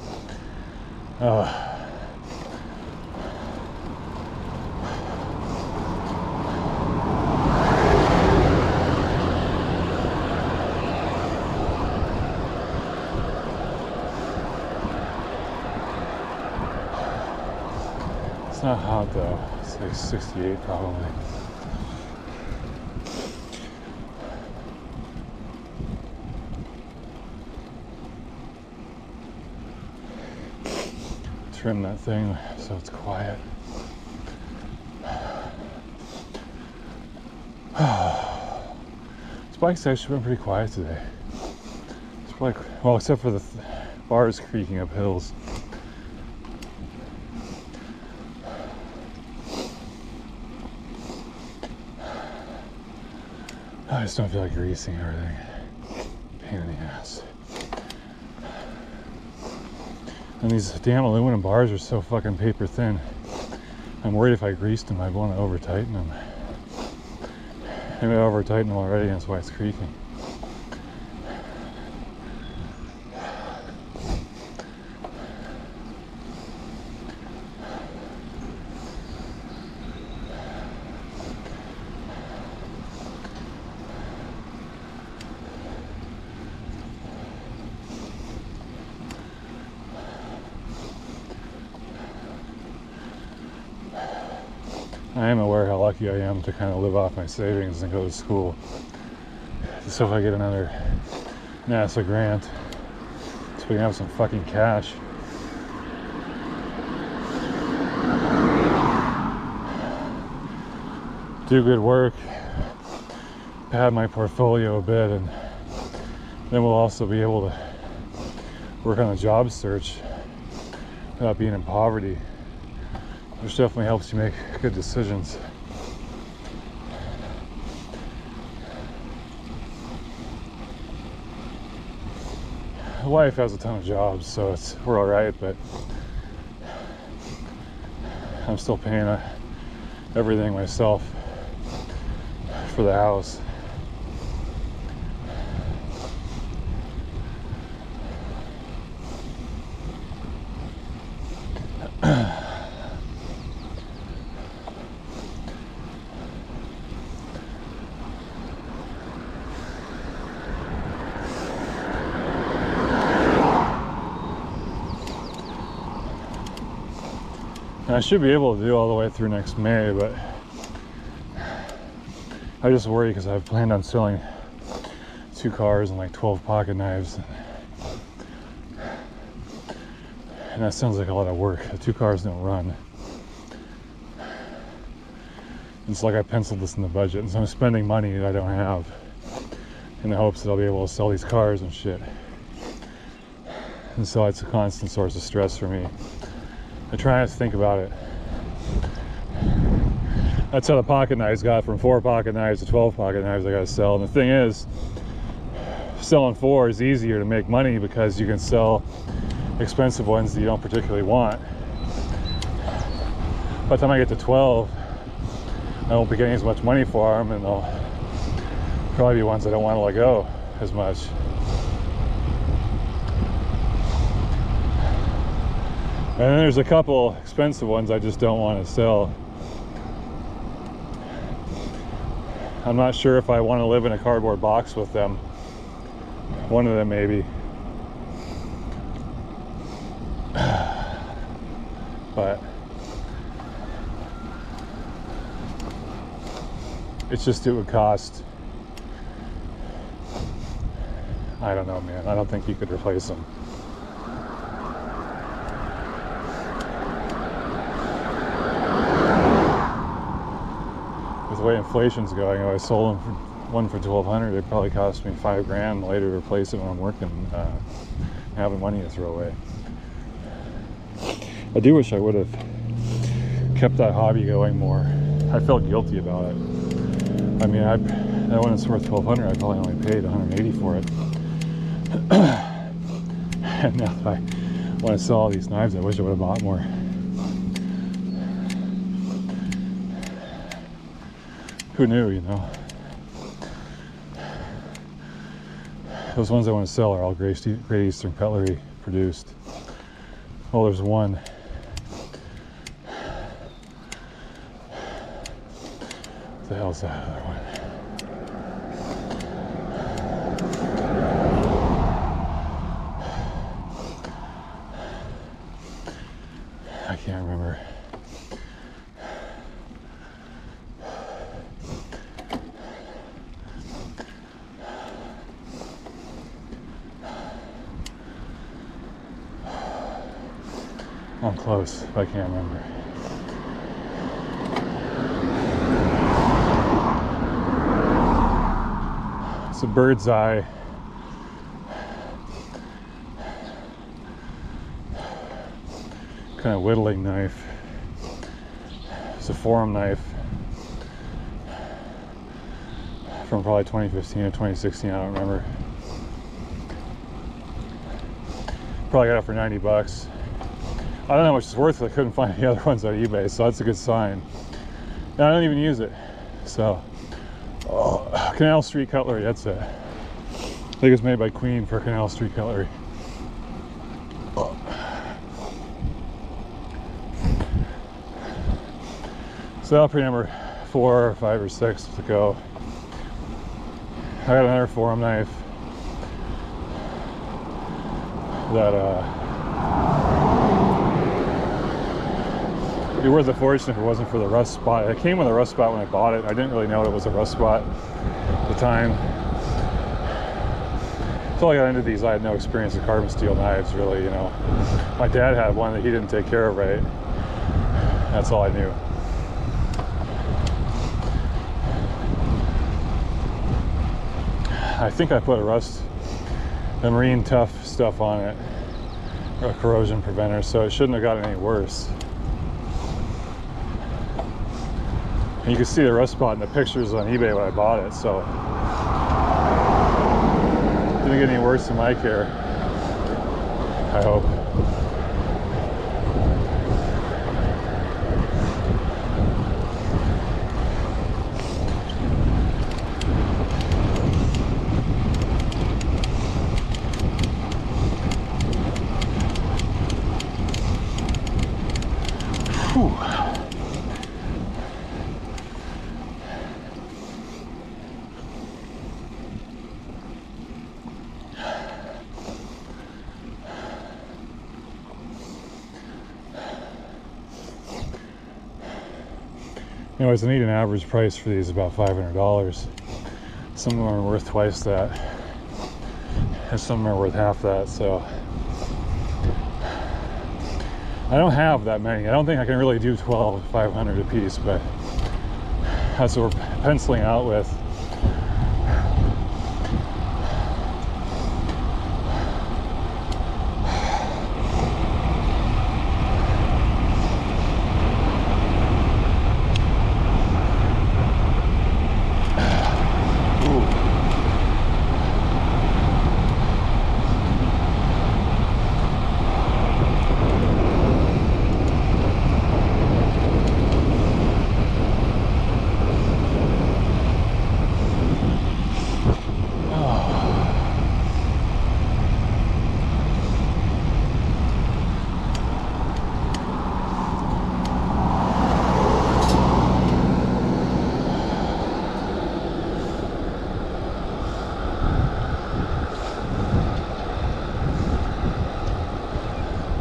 A: It's not hot though. It's like 68 probably. Trim that thing so it's quiet. This bike's actually been pretty quiet today. It's like, well, except for the bars creaking up hills. I just don't feel like greasing everything. Pain in the ass. And these damn aluminum bars are so fucking paper thin. I'm worried if I greased them, I'd want to over tighten them. Maybe I over tightened them already, and that's why it's creaking. I am aware how lucky I am to kind of live off my savings and go to school. So if I get another NASA grant, so we can have some fucking cash. Do good work, pad my portfolio a bit, and then we'll also be able to work on a job search without being in poverty, which definitely helps you make good decisions. My wife has a ton of jobs, so we're all right, but I'm still paying everything myself for the house. And I should be able to do all the way through next May, but I just worry because I've planned on selling 2 cars and like 12 pocket knives. And that sounds like a lot of work. The 2 cars don't run. It's like I penciled this in the budget, and so I'm spending money that I don't have in the hopes that I'll be able to sell these cars and shit. And so it's a constant source of stress for me. I try not to think about it. That's how the pocket knives got from 4 pocket knives to 12 pocket knives I gotta sell. And the thing is, selling 4 is easier to make money because you can sell expensive ones that you don't particularly want. By the time I get to 12, I won't be getting as much money for them, and they'll probably be ones I don't want to let go as much. And then there's a couple expensive ones I just don't want to sell. I'm not sure if I want to live in a cardboard box with them. One of them maybe. But It's just, it would cost, I don't know, man. I don't think you could replace them. With the way inflation's going, if I sold them for one for $1,200, it'd probably cost me $5 grand later to replace it when I'm working, having money to throw away. I do wish I would have kept that hobby going more. I felt guilty about it. I mean, that one is worth $1,200. I probably only paid $180 for it. And now that I want to sell all these knives, I wish I would have bought more. Who knew, you know? Those ones I want to sell are all Great Eastern Cutlery produced. Well, there's one. What the hell's that other one? I can't remember. I'm close, but I can't remember. It's a bird's eye. Kind of whittling knife. It's a forum knife from probably 2015 or 2016, I don't remember. Probably got it for 90 bucks. I don't know how much it's worth. I couldn't find any other ones on eBay, so that's a good sign. And I don't even use it. So, Canal Street Cutlery, that's it. I think it's made by Queen for Canal Street Cutlery. So that'll be number 4 or 5 or 6 to go. I got another forum knife that it'd be worth a fortune if it wasn't for the rust spot. It came with a rust spot when I bought it. I didn't really know it was a rust spot at the time. Until I got into these, I had no experience with carbon steel knives, really, you know. My dad had one that he didn't take care of right. That's all I knew. I think I put a marine tough stuff on it, a corrosion preventer, so it shouldn't have gotten any worse. And you can see the rust spot in the pictures on eBay when I bought it, so it didn't get any worse in my care, I hope. Anyways, I need an average price for these about $500. Some of them are worth twice that, and some of them are worth half that, so I don't have that many. I don't think I can really do 12 500 a piece, but that's what we're penciling out with.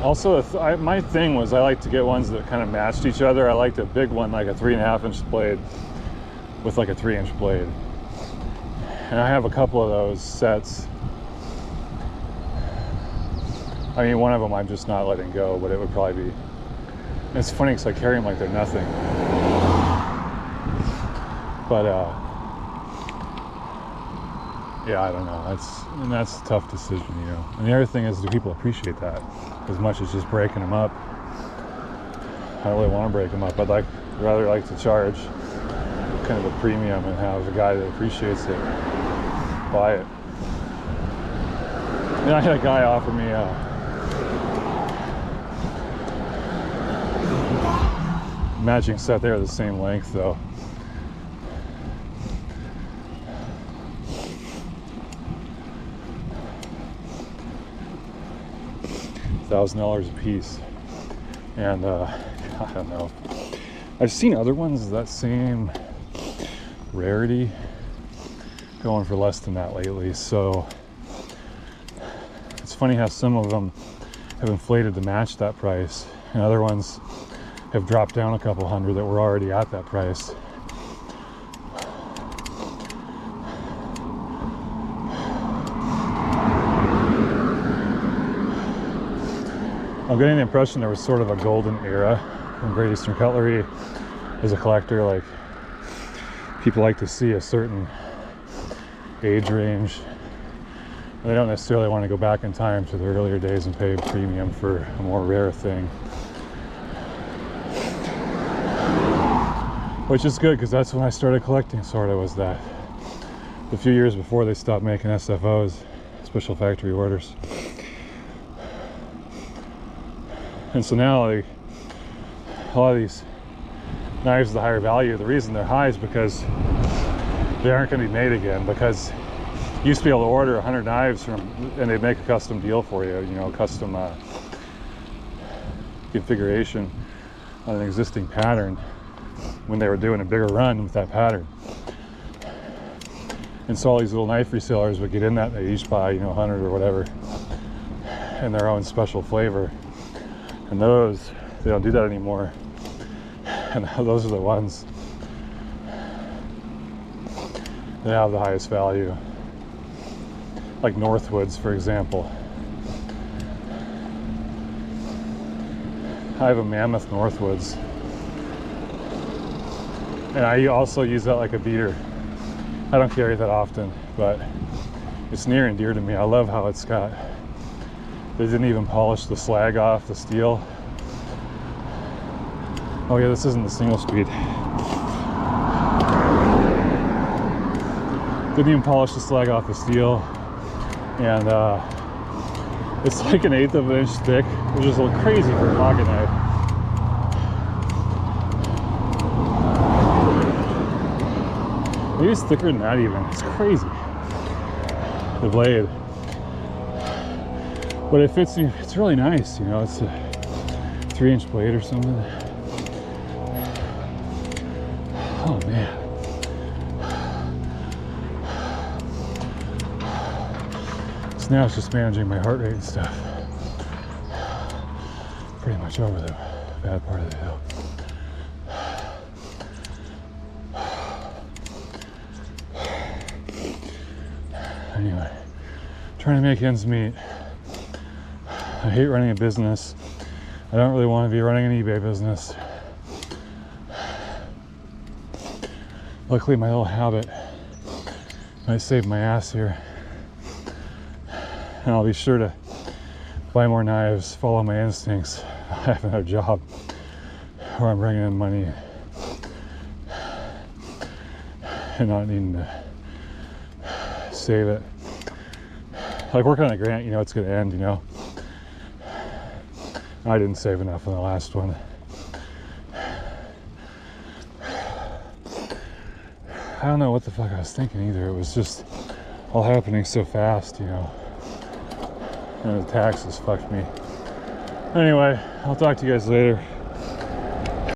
A: Also, my thing was I like to get ones that kind of matched each other. I liked a big one, like a 3.5 inch blade, with like a 3-inch blade. And I have a couple of those sets. I mean, one of them I'm just not letting go, but it would probably be, it's funny because I carry them like they're nothing. But yeah, I don't know. That's a tough decision, you know. And the other thing is, do people appreciate that as much as just breaking them up? I don't really want to break them up. I'd rather like to charge kind of a premium and have a guy that appreciates it buy it. And I had a guy offer me matching set. They're the same length though. $1,000 a piece, and I don't know. I've seen other ones that same rarity going for less than that lately. So it's funny how some of them have inflated to match that price, and other ones have dropped down a couple hundred that were already at that price. I'm getting the impression there was sort of a golden era in Great Eastern Cutlery as a collector. Like, people like to see a certain age range. They don't necessarily want to go back in time to the earlier days and pay a premium for a more rare thing. Which is good, because that's when I started collecting, sort of, was that. A few years before they stopped making SFOs, special factory orders. And so now, like, a lot of these knives of the higher value, the reason they're high is because they aren't going to be made again. Because you used to be able to order 100 knives from, and they'd make a custom deal for you, you know, custom configuration on an existing pattern when they were doing a bigger run with that pattern. And so all these little knife resellers would get in that, they each buy, you know, 100 or whatever, and their own special flavor. And those, they don't do that anymore. And those are the ones that have the highest value. Like Northwoods, for example. I have a Mammoth Northwoods. And I also use that like a beater. I don't carry it that often, but it's near and dear to me. I love how it's got, they didn't even polish the slag off the steel. Oh yeah, this isn't the single speed. Didn't even polish the slag off the steel. And it's like an 1/8 of an inch thick, which is a little crazy for a pocket knife. Maybe it's thicker than that even. It's crazy. The blade. But it fits me, it's really nice, you know, it's a 3-inch blade or something. Oh man. So now it's just managing my heart rate and stuff. Pretty much over the bad part of the hill. Anyway, trying to make ends meet. I hate running a business. I don't really want to be running an eBay business. Luckily, my little habit might save my ass here. And I'll be sure to buy more knives, follow my instincts. I have another job where I'm bringing in money and not needing to save it. Like working on a grant, you know it's going to end, you know. I didn't save enough on the last one. I don't know what the fuck I was thinking either. It was just all happening so fast, you know. And the taxes fucked me. Anyway, I'll talk to you guys later.